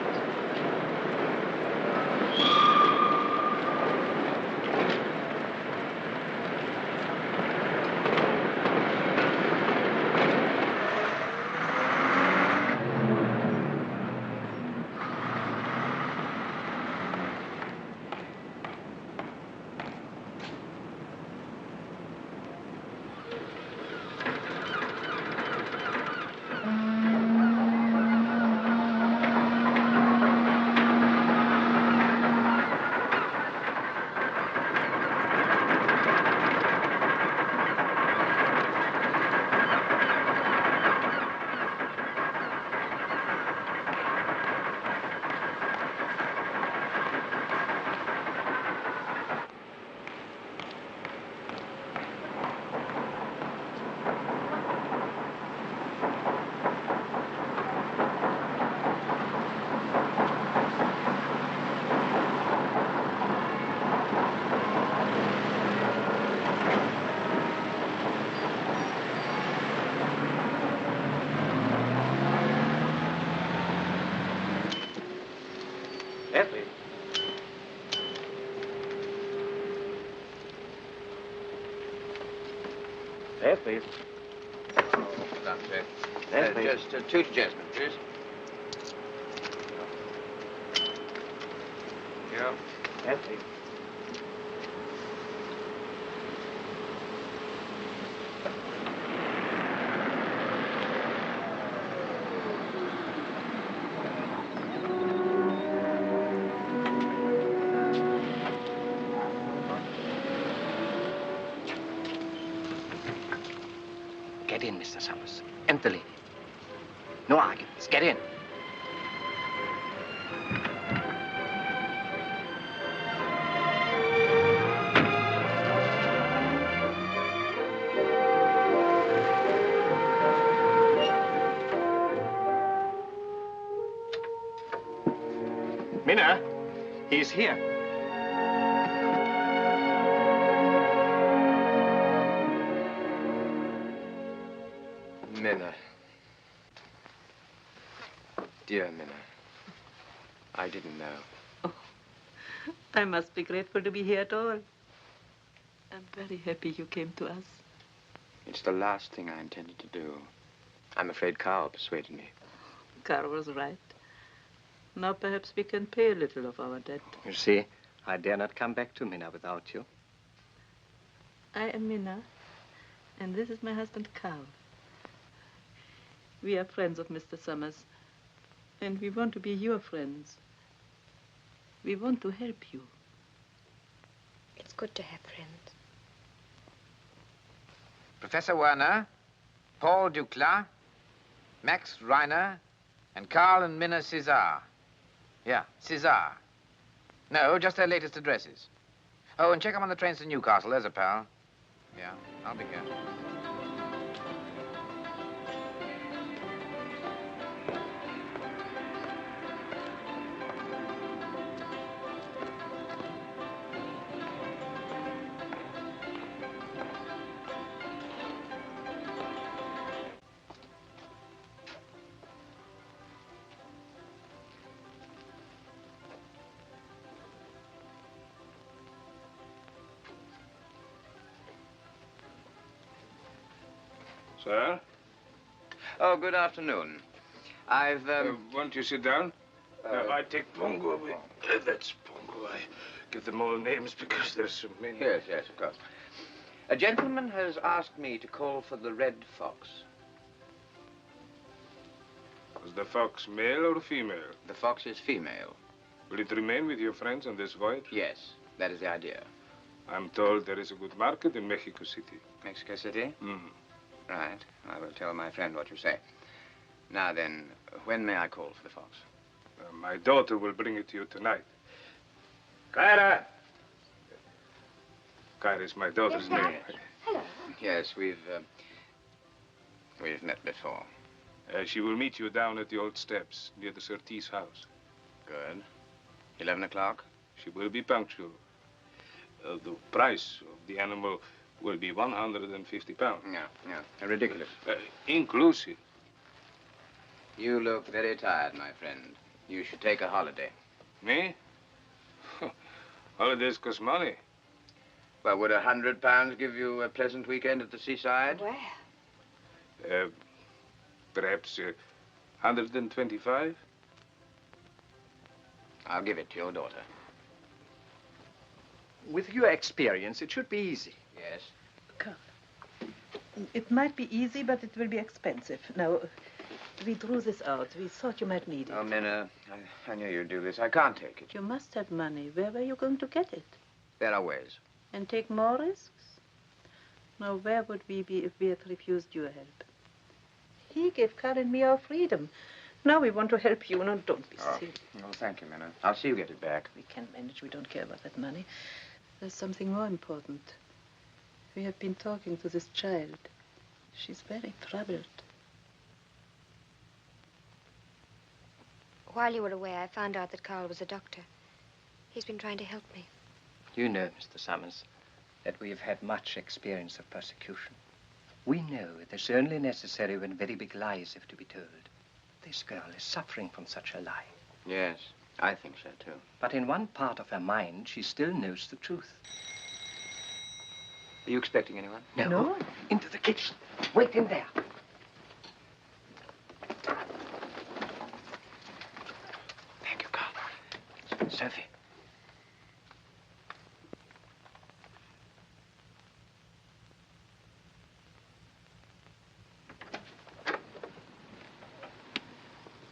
Yes, please.
Oh, Dante.
Yes, please.
Just 2 jasmine, please. Yeah.
Yes, please.
Get in, Mr. Summers. Enter the lady. No arguments. Get in.
Minna, he's here.
Minna. Dear Minna, I didn't know.
I must be grateful to be here at all. I'm very happy you came to us.
It's the last thing I intended to do. I'm afraid Carl persuaded me.
Carl was right. Now perhaps we can pay a little of our debt.
You see, I dare not come back to Minna without you.
I am Minna, and this is my husband, Carl. We are friends of Mr. Summers, and we want to be your friends. We want to help you.
It's good to have friends.
Professor Werner, Paul Duclas, Max Reiner, and Carl and Minna César. Yeah, César. No, just their latest addresses. Oh, and check them on the trains to Newcastle. There's a pal. Yeah, I'll be here.
Sir?
Oh, good afternoon. I've,
Won't you sit down? I take Pongo. That's Pongo. I give them all names because there's so many.
Yes, yes, of course. A gentleman has asked me to call for the Red Fox.
Is the fox male or female?
The fox is female.
Will it remain with your friends on this voyage?
Yes, that is the idea.
I'm told there is a good market in Mexico City.
Mexico City?
Mm.
Right. I will tell my friend what you say. Now then, when may I call for the fox?
My daughter will bring it to you tonight. Kyra! Kyra is my daughter's name.
Hello.
Yes, we've met before.
She will meet you down at the old steps near the Surtees house.
Good. 11 o'clock?
She will be punctual. The price of the animal will be £150.
Yeah. Ridiculous.
Inclusive.
You look very tired, my friend. You should take a holiday.
Me? Holidays cost money.
Well, would £100 give you a pleasant weekend at the seaside?
Where?
Perhaps 125?
I'll give it to your daughter.
With your experience, it should be easy.
Yes.
Come. It might be easy, but it will be expensive. Now, we drew this out. We thought you might need it.
Oh, Minna, I knew you'd do this. I can't take it.
You must have money. Where were you going to get it?
There are ways.
And take more risks? Now, where would we be if we had refused your help? He gave Carl and me our freedom. Now we want to help you. Now, don't be silly.
Well, thank you, Minna. I'll see you get it back.
We can manage. We don't care about that money. There's something more important. We have been talking to this child. She's very troubled.
While you were away, I found out that Carl was a doctor. He's been trying to help me.
You know, Mr. Summers, that we have had much experience of persecution. We know it is only necessary when very big lies have to be told. This girl is suffering from such a lie.
Yes, I think so, too.
But in one part of her mind, she still knows the truth.
Are you expecting anyone?
No. Into the kitchen. Wait in there.
Thank you, Carl.
Sophie.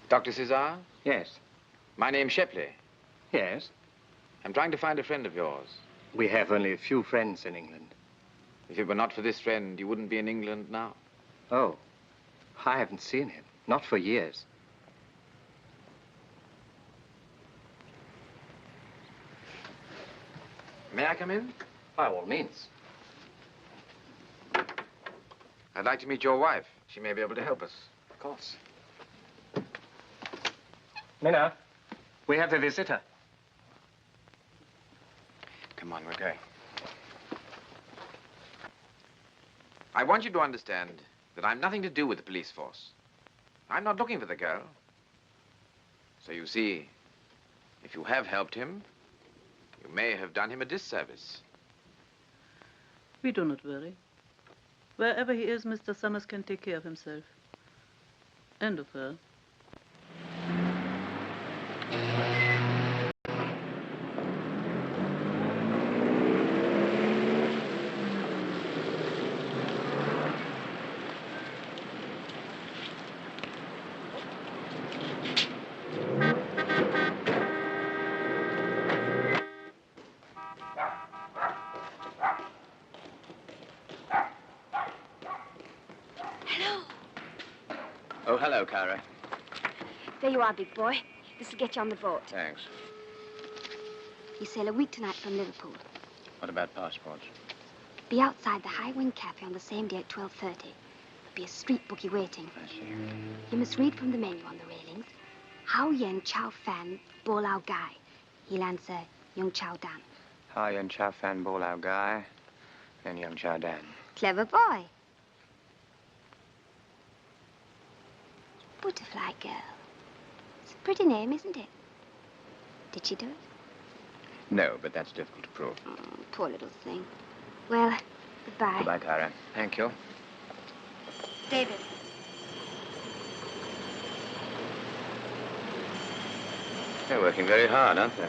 Dr. Cesar?
Yes.
My name's Shepley.
Yes?
I'm trying to find a friend of yours.
We have only a few friends in England.
If it were not for this friend, you wouldn't be in England now.
Oh. I haven't seen him. Not for years.
May I come in?
By all means.
I'd like to meet your wife. She may be able to help us.
Of course. Minna, we have a visitor.
Come on, we're going. I want you to understand that I'm nothing to do with the police force. I'm not looking for the girl. So you see, if you have helped him, you may have done him a disservice.
We do not worry. Wherever he is, Mr. Summers can take care of himself. And of her.
Oh, hello, Cara.
There you are, big boy. This will get you on the boat.
Thanks.
You sail a week tonight from Liverpool.
What about passports?
Be outside the High Wind Cafe on the same day at 12:30. There'll be a street bookie waiting.
I see.
You must read from the menu on the railings. Hao Yen Chow Fan Bo Lao Gai. He'll answer Young Chow Dan.
Hi, Young Chow Fan Bo Lao Guy, and Young Chow Dan.
Clever boy. Butterfly Girl. It's a pretty name, isn't it? Did she do it?
No, but that's difficult to prove.
Oh, poor little thing. Well, goodbye.
Goodbye, Cara. Thank you.
David.
They're working very hard, aren't they?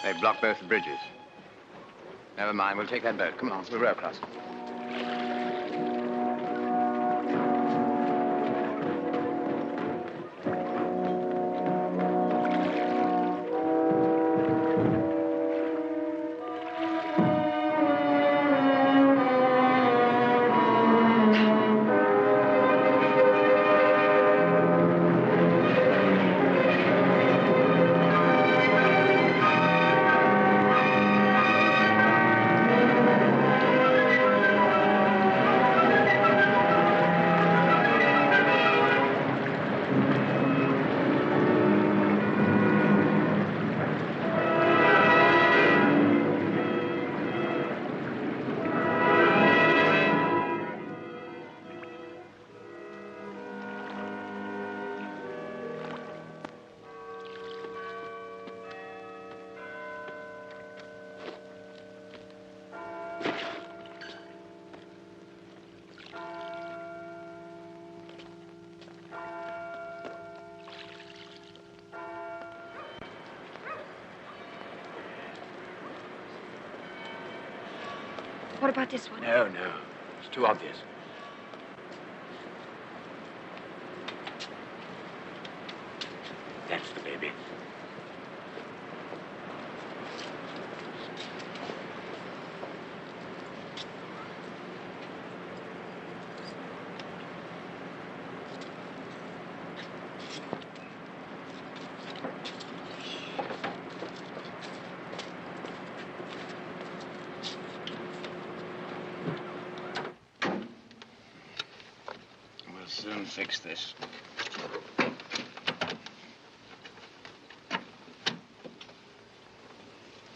They block both the bridges. Never mind, we'll take that boat. Come on, we'll row across.
What about this one?
No, no. It's too obvious. That's the baby. We'll soon fix this.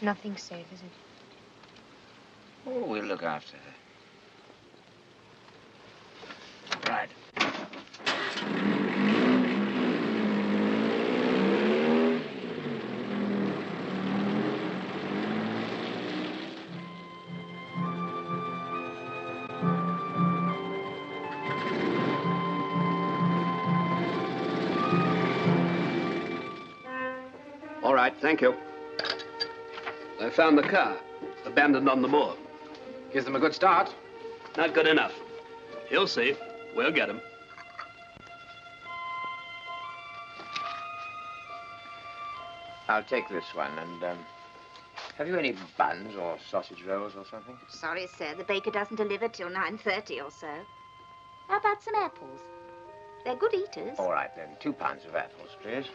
Nothing's safe, is it?
Oh, we'll look after her. Right.
All right, thank you. I found the car, abandoned on the moor.
Gives them a good start.
Not good enough. He'll see. We'll get him.
I'll take this one, and, have you any buns or sausage rolls or something?
Sorry, sir. The baker doesn't deliver till 9:30 or so. How about some apples? They're good eaters.
All right, then. 2 pounds of apples, please.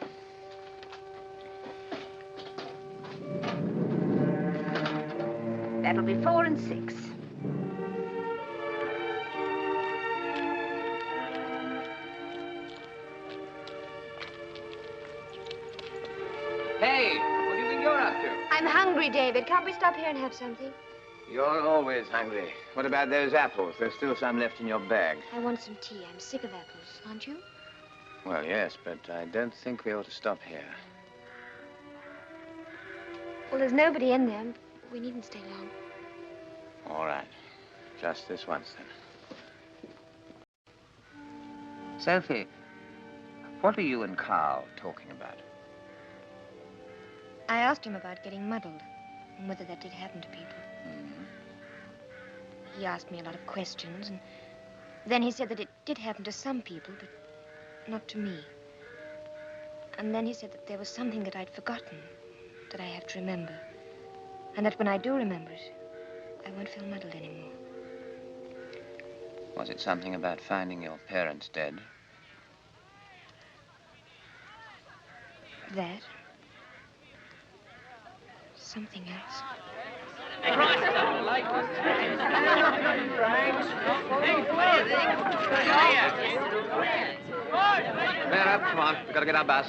That'll be 4 and 6.
Hey, what do you think you're up to?
I'm hungry, David. Can't we stop here and have something?
You're always hungry. What about those apples? There's still some left in your bag.
I want some tea. I'm sick of apples, aren't you?
Well, yes, but I don't think we ought to stop here.
Well, there's nobody in there. We needn't stay long.
All right. Just this once, then. Sophie, what are you and Carl talking about?
I asked him about getting muddled and whether that did happen to people. He asked me a lot of questions, and then he said that it did happen to some people, but not to me. And then he said that there was something that I'd forgotten that I have to remember, and that when I do remember it, I won't feel muddled anymore.
Was it something about finding your parents dead?
That? Something else.
Man up, come on. We've got to get our bus.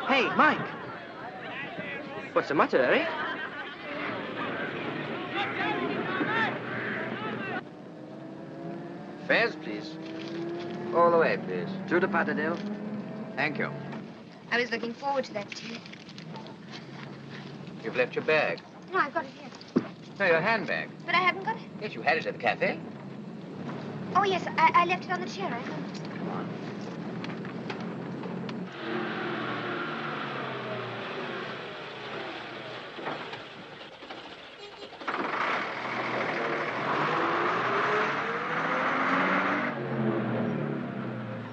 Hey, Mike. What's the matter, eh?
Fares, please. All the way, please.
Through the Patterdale.
Thank you.
I was looking forward to that tea.
You've left your bag.
No, I've got it here.
No, your handbag.
But I haven't got it.
Yes, you had it at the cafe.
Oh, yes, I left it on the chair. I thought...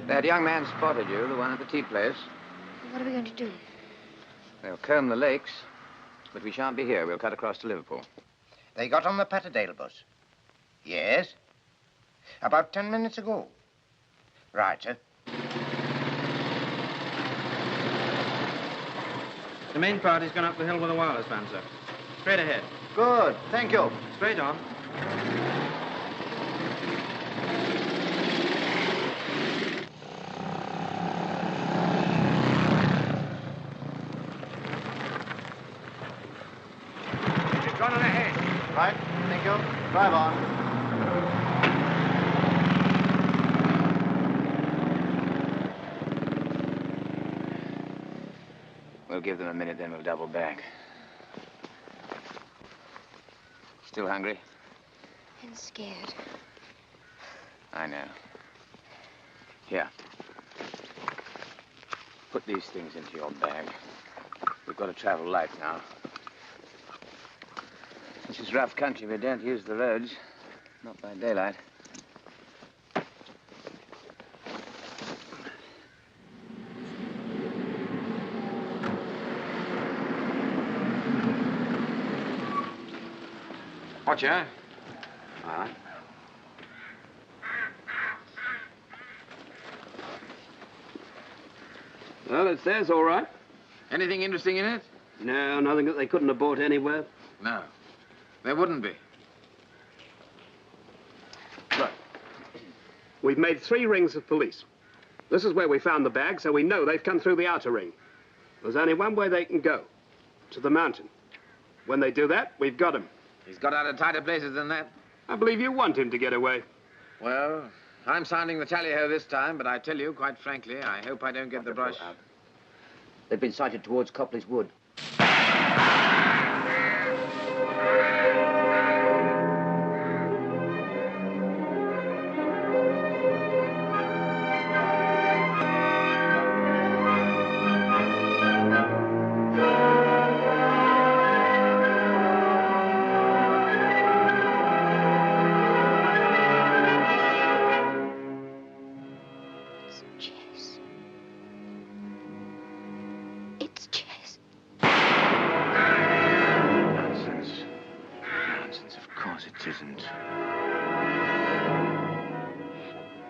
That young man spotted you, the one at the tea place.
What are we going to do?
They'll comb the lakes, but we shan't be here. We'll cut across to Liverpool.
They got on the Patterdale bus. Yes. About 10 minutes ago. Right, sir.
The main party's gone up the hill with a wireless van, sir. Straight ahead.
Good. Thank you.
Straight on.
It's on ahead.
Right. Thank you. Drive on.
We'll give them a minute, then we'll double back. Still hungry?
And scared.
I know. Here. Put these things into your bag. We've got to travel light now. This is rough country. We don't use the roads. Not by daylight.
Watch ya.
All right.
Well, it's theirs, all right.
Anything interesting in it?
No, nothing that they couldn't have bought anywhere.
No. There wouldn't be.
Right. We've made 3 rings of police. This is where we found the bag, so we know they've come through the outer ring. There's only one way they can go. To the mountain. When they do that, we've got him.
He's got out of tighter places than that.
I believe you want him to get away.
Well, I'm sounding the tally-ho this time, but I tell you, quite frankly, I hope I don't get the brush.
They've been sighted towards Copley's Wood.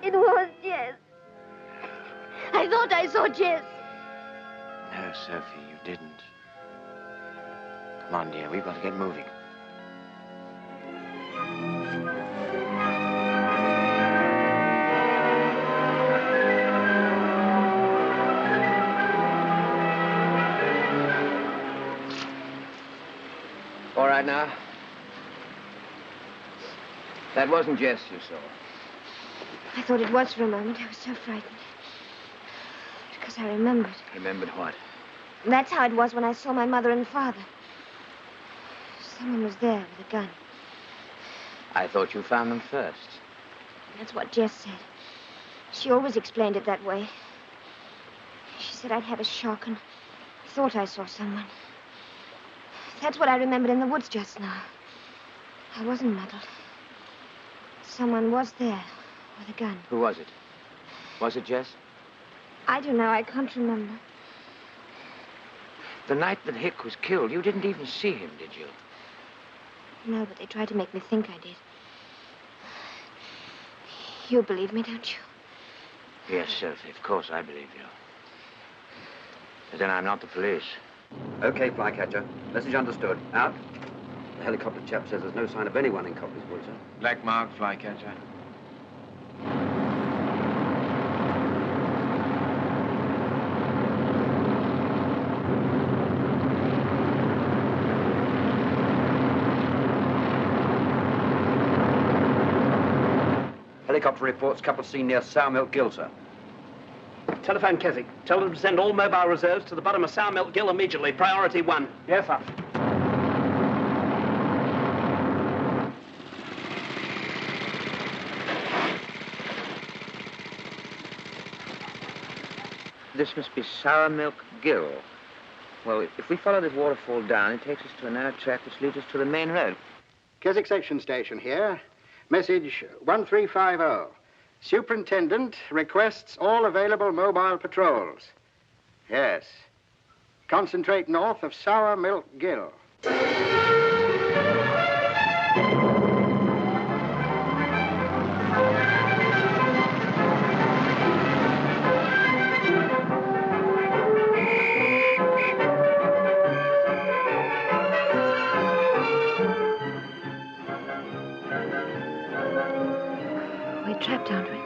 It was Jess. I thought I saw Jess.
No, Sophie, you didn't. Come on, dear. We've got to get moving.
All right now. That wasn't Jess you saw.
I thought it was for a moment. I was so frightened. Because I remembered.
Remembered what?
That's how it was when I saw my mother and father. Someone was there with a gun.
I thought you found them first.
That's what Jess said. She always explained it that way. She said I'd had a shock and thought I saw someone. That's what I remembered in the woods just now. I wasn't muddled. Someone was there with a gun.
Who was it? Was it Jess?
I don't know. I can't remember.
The night that Hick was killed, you didn't even see him, did you?
No, but they tried to make me think I did. You believe me, don't you?
Yes, Sophie, of course I believe you. But then I'm not the police.
Okay, Flycatcher. Message understood. Out. The helicopter chap says there's no sign of anyone in Copley's Wood, sir.
Black mark, Flycatcher.
Helicopter reports couple seen near Sour Milk Gill, sir.
Telephone Keswick. Tell them to send all mobile reserves to the bottom of Sour Milk Gill immediately. Priority 1.
Yes, sir.
this must be Sour Milk Gill. Well, if we follow this waterfall down, it takes us to a narrow track which leads us to the main road.
Keswick Section Station here. Message 1350. Superintendent requests all available mobile patrols. Yes. Concentrate north of Sour Milk Gill.
We're trapped, aren't we?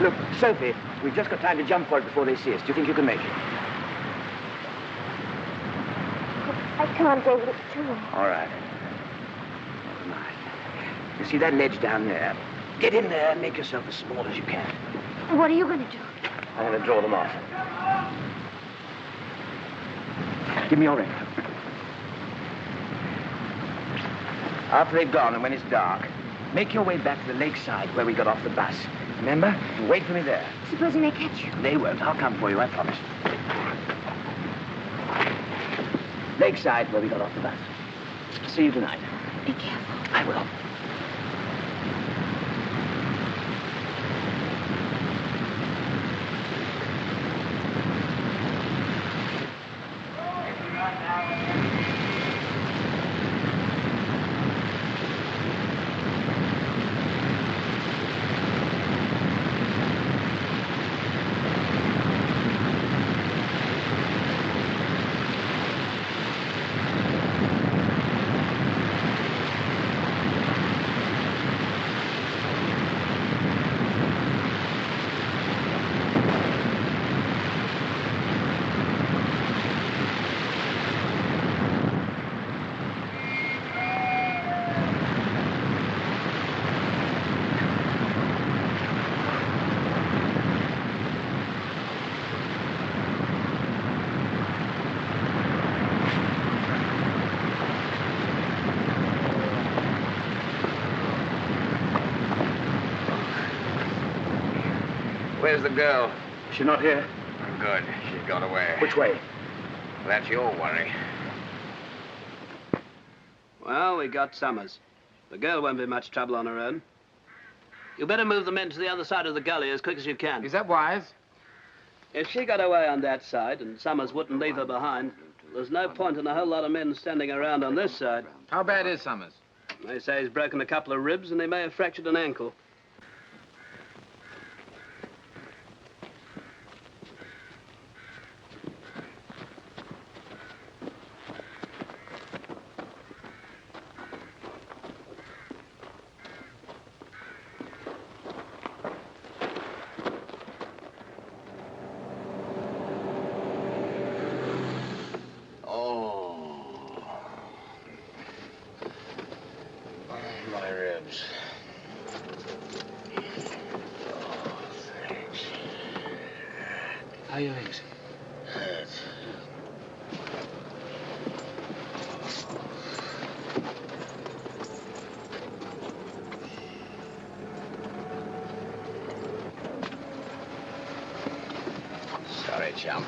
Look, Sophie, we've just got time to jump for it before they see us. Do you think you can make it?
I can't, David. It's too long.
All right. Never mind. You see that ledge down there? Get in there and make yourself as small as you can.
What are you going to do?
I'm going to draw them off. Give me your ring. After they've gone and when it's dark, make your way back to the lakeside where we got off the bus. Remember? And wait for me there.
Supposing they catch you?
They won't. I'll come for you, I promise. Lakeside where we got off the bus. See you tonight.
Be careful.
I will.
Where's the girl?
She's not here.
Good. She's got away.
Which way?
That's your worry.
Well, we got Summers. The girl won't be much trouble on her own. You better move the men to the other side of the gully as quick as you can.
Is that wise?
If she got away on that side and Summers wouldn't leave her behind, there's no point in a whole lot of men standing around on this side.
How bad is Summers?
They say he's broken a couple of ribs and he may have fractured an ankle.
Sorry, chum.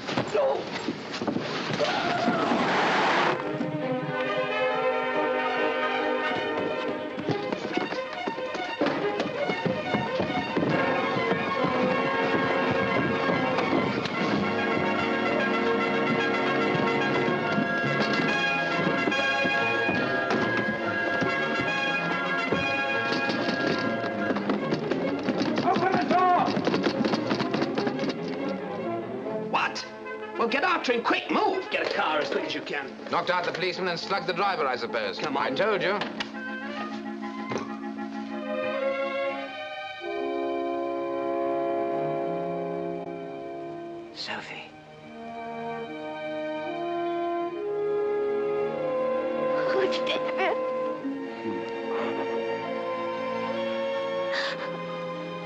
Well, get after him, quick, move! Get a car as quick as you can.
Knocked out the policeman and slugged the driver, I suppose.
Come on.
I told you.
Sophie.
Oh, David.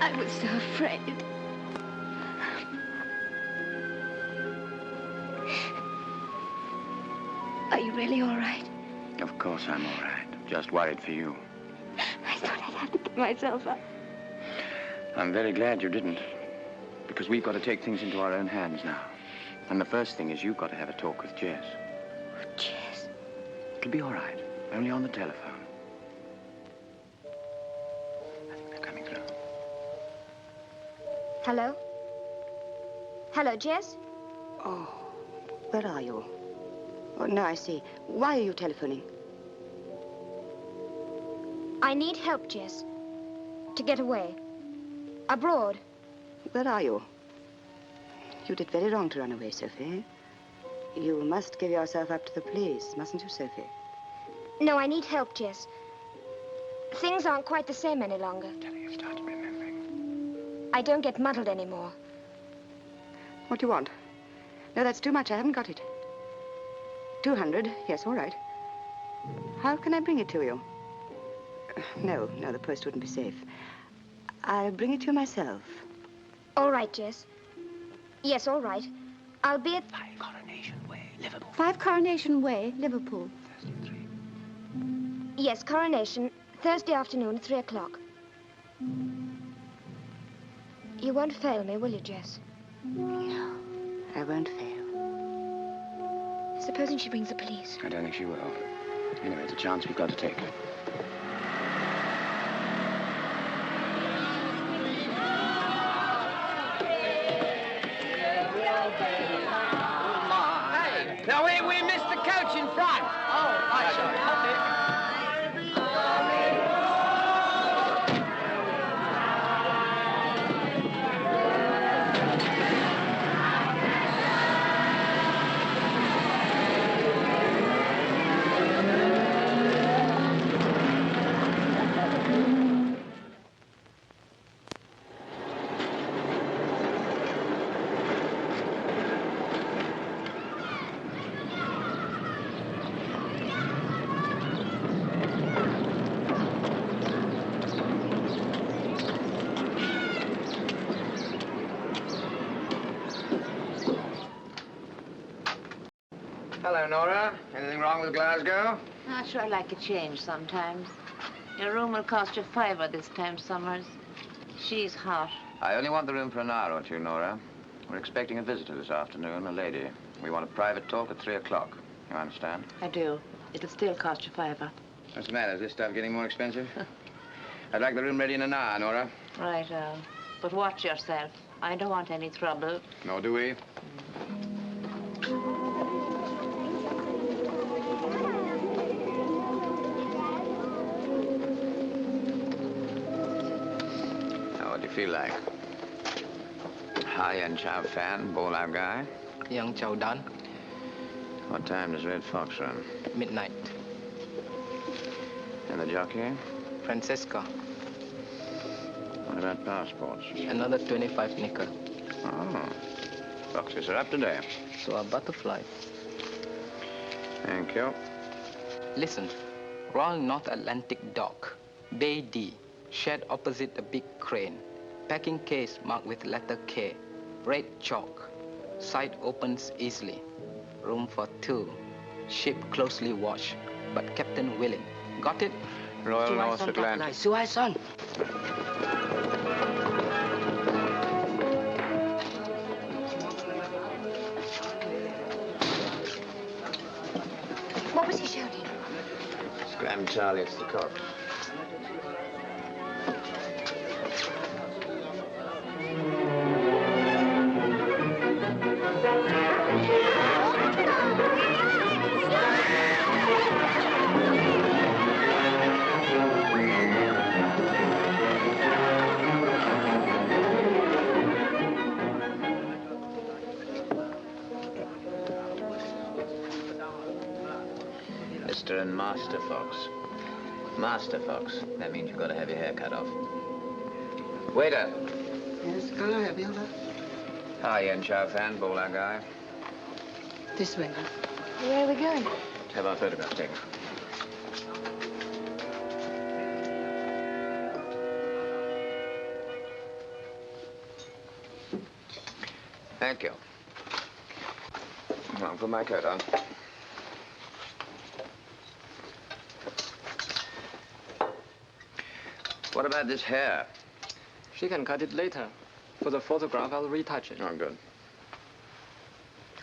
I was so afraid. Are you really all right?
Of course I'm all right. Just worried for you.
I thought I'd have to give myself up.
I'm very glad you didn't. Because we've got to take things into our own hands now. And the first thing is you've got to have a talk with Jess.
Jess?
It'll be all right. Only on the telephone. I think they're coming through.
Hello? Hello, Jess?
Oh, where are you? Oh, now I see. Why are you telephoning?
I need help, Jess. To get away. Abroad.
Where are you? You did very wrong to run away, Sophie. You must give yourself up to the police, mustn't you, Sophie?
No, I need help, Jess. Things aren't quite the same any longer.
You've started remembering.
I don't get muddled anymore.
What do you want? No, that's too much. I haven't got it. 200. Yes, all right. How can I bring it to you? No, the post wouldn't be safe. I'll bring it to you myself.
All right, Jess. Yes, all right. I'll be at...
5 Coronation Way, Liverpool.
5 Coronation Way, Liverpool.
Yes, Coronation, Thursday afternoon at 3 o'clock. You won't fail me, will you, Jess?
No, I won't fail.
Supposing she brings the police.
I don't think she will. Anyway, it's a chance we've got to take.
Hey, now we missed the coach in front. Oh, I saw it.
Hello, Nora. Anything wrong with Glasgow?
I'd sure like a change sometimes. Your room will cost you $5 this time, Summers. She's hot.
I only want the room for an hour or two, Nora. We're expecting a visitor this afternoon, a lady. We want a private talk at 3 o'clock. You understand?
I do. It'll still cost you $5.
What's the matter? Is this stuff getting more expensive? I'd like the room ready in an hour, Nora.
Right, but watch yourself. I don't want any trouble.
Nor do we. What do you feel like? High-end chow fan, bowl-out guy?
Young chow dan.
What time does Red Fox run?
Midnight.
And the jockey?
Francesca.
What about passports?
Another 25 nickel.
Oh. Boxes are up today.
So a butterfly.
Thank you.
Listen. Royal North Atlantic Dock. Bay D. Shed opposite the big crane. Packing case marked with letter K. Red chalk. Sight opens easily. Room for 2. Ship closely watched, but captain willing. Got it?
Royal North Atlantic.
Suai-son.
What was he shouting?
Scram Charlie, it's the cop. Mr. and Master Fox. Master Fox. That means you've got to have your hair cut off. Waiter.
Yes, can I have you?
Hi, Yen Chow Fan, bowler guy.
This way.
Where are we going?
Let's have our photographs taken. Thank you. I'll put my coat on. What about this hair?
She can cut it later. For the photograph, I'll retouch it.
Oh, good.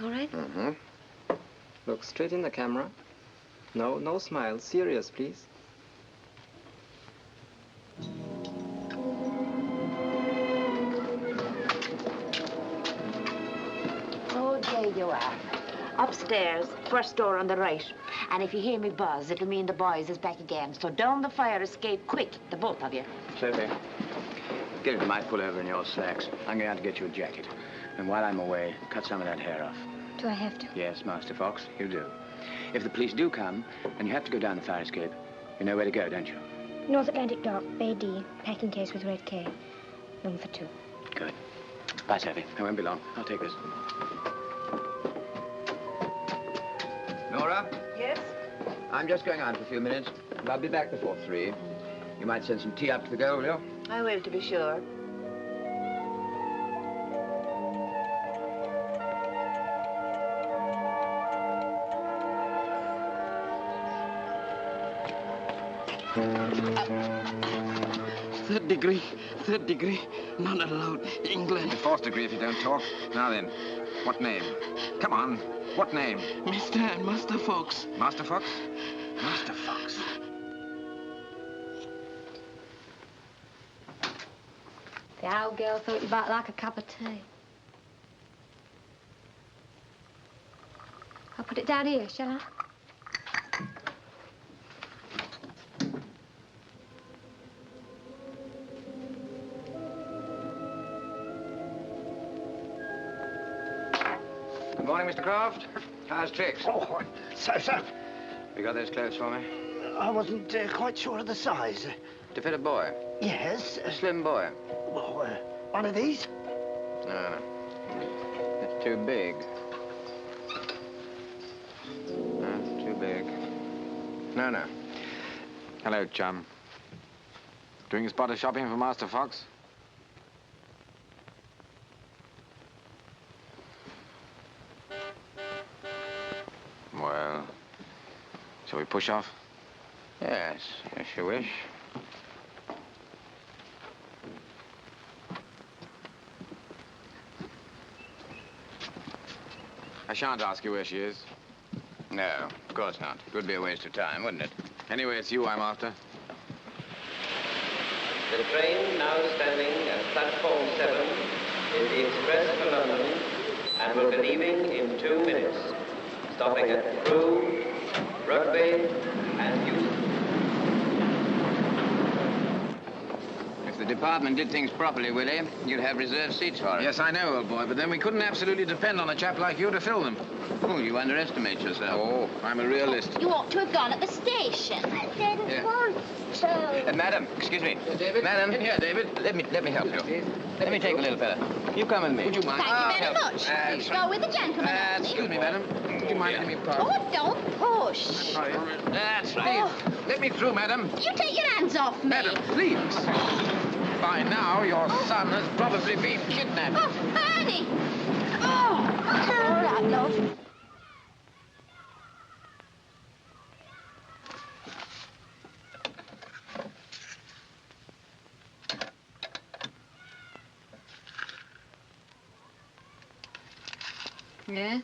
All right.
Mm-hmm.
Look straight in the camera. No smile. Serious, please.
Oh, there you are. Upstairs, first door on the right. And if you hear me buzz, it'll mean the boys is back again. So down the fire escape quick, the both of you.
Sophie, Gilbert might pull over in your slacks. I'm going out to get you a jacket. And while I'm away, cut some of that hair off.
Do I have to?
Yes, Master Fox, you do. If the police do come, and you have to go down the fire escape, you know where to go, don't you?
North Atlantic Dock, Bay D, packing case with red K. Room for 2.
Good. Bye, Sophie. I won't be long. I'll take this. Nora?
Yes?
I'm just going out for a few minutes. I'll be back before 3. You might send some tea up to the girl, will you?
I will, to be sure.
Third degree, not allowed. England.
4th degree if you don't talk. Now then, what name? Come on, what name?
Mr. and Master Fox.
Master Fox? Master Fox.
The old girl thought you might like a cup of tea. I'll put it down here, shall I?
Good morning, Mr. Croft. How's tricks?
Oh, so.
You got those clothes for me?
I wasn't quite sure of the size.
To fit a boy?
Yes.
A slim boy?
Well, one of these?
No. It's too big. No, too big. No. Hello, chum. Doing a spot of shopping for Master Fox? Well, shall we push off? Yes, if you wish. I shan't ask you where she is. No, of course not. It would be a waste of time, wouldn't it? Anyway, it's you I'm after.
The train now standing at platform 7 is the express for London and will be leaving in 2 minutes, stopping at Crewe, Rugby, and Euston.
If the department did things properly, Willie, you'd have reserved seats for us. Yes, I know, old boy, but then we couldn't absolutely depend on a chap like you to fill them. Oh, you underestimate yourself. Oh, I'm a realist.
You ought to have gone at the station. I didn't want to.
Madam, excuse me.
David?
Madam.
In here, David.
Let me help you. Let me take the little fella. You come with me.
Would you mind?
Thank you very much. You go with the gentleman, Anthony.
Excuse me, madam. Would you mind letting me pass?
Oh, don't push.
That's right. Let me through, madam.
You take your hands off me.
Madam, please. By now, your son has probably been kidnapped.
Oh, Annie! Oh! All right, love.
Yes?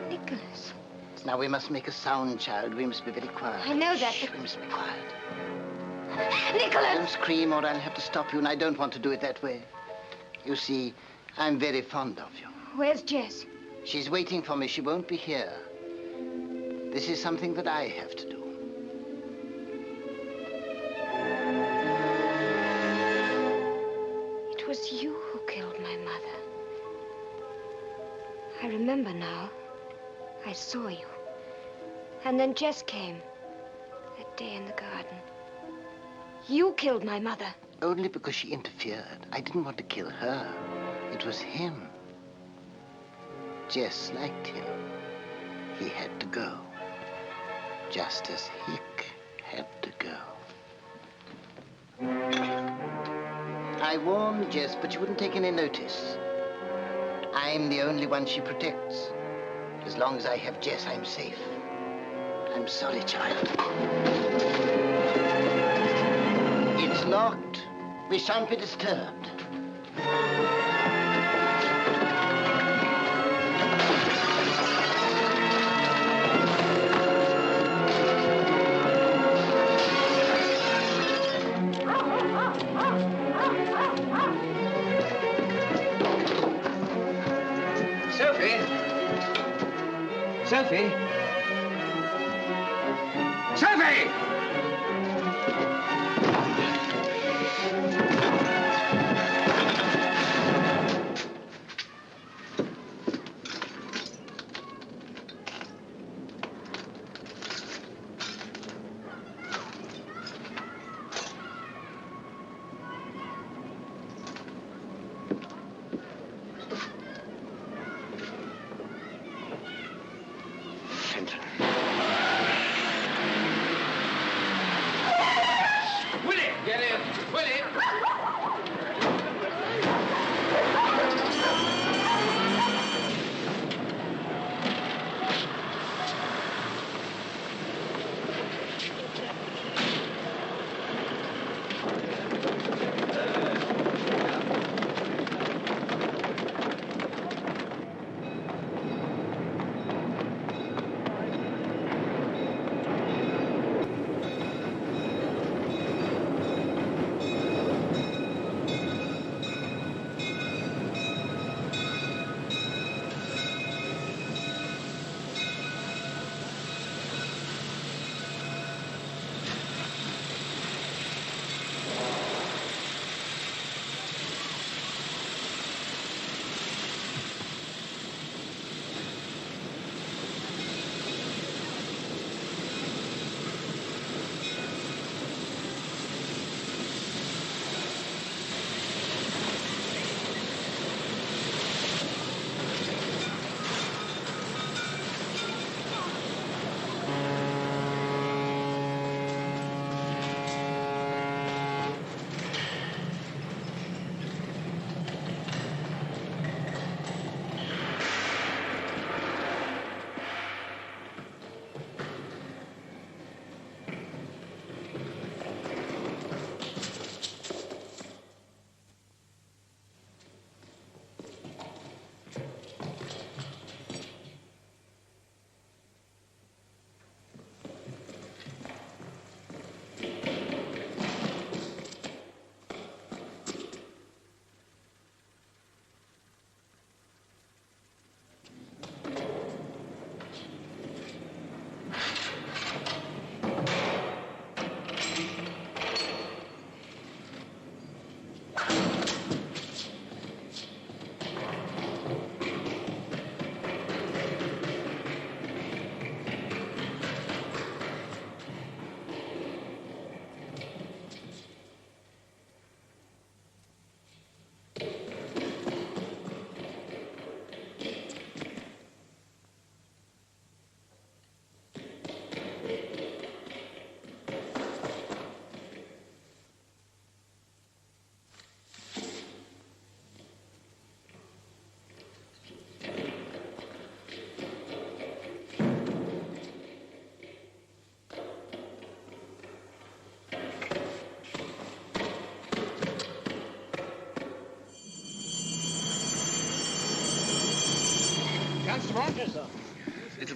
Nicholas.
Now we must make a sound, child. We must be very quiet.
I know that,
Shh, we must be quiet.
Nicholas!
Don't scream or I'll have to stop you, and I don't want to do it that way. You see, I'm very fond of you.
Where's Jess?
She's waiting for me. She won't be here. This is something that I have to do.
It was you who killed my mother. I remember now. I saw you. And then Jess came. That day in the garden. You killed my mother.
Only because she interfered. I didn't want to kill her. It was him. Jess liked him. He had to go. Just as Hick had to go. I warned Jess, but she wouldn't take any notice. I'm the only one she protects. As long as I have Jess, I'm safe. I'm sorry, child. It's locked. We shan't be disturbed.
Sophie! Sophie! Sophie!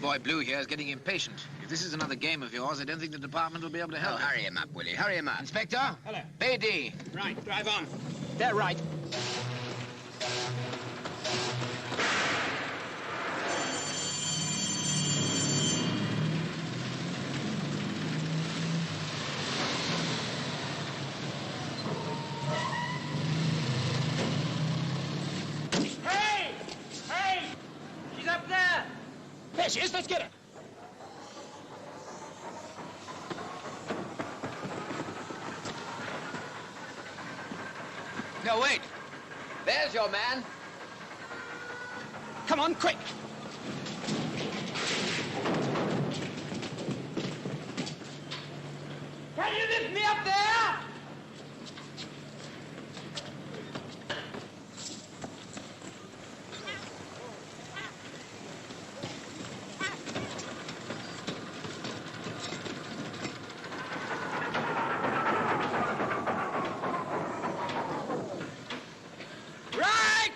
boy Blue here is getting impatient. If this is another game of yours, I don't think the department will be able to help.
Oh, hurry him up, Willie. Hurry him up.
Inspector?
Hello.
BD.
Right, drive on. They're right.
Hey! Hey! She's up there!
There she is. Let's get her.
No, wait. There's your man.
Come on, quick.
Can you lift me up there?
Right!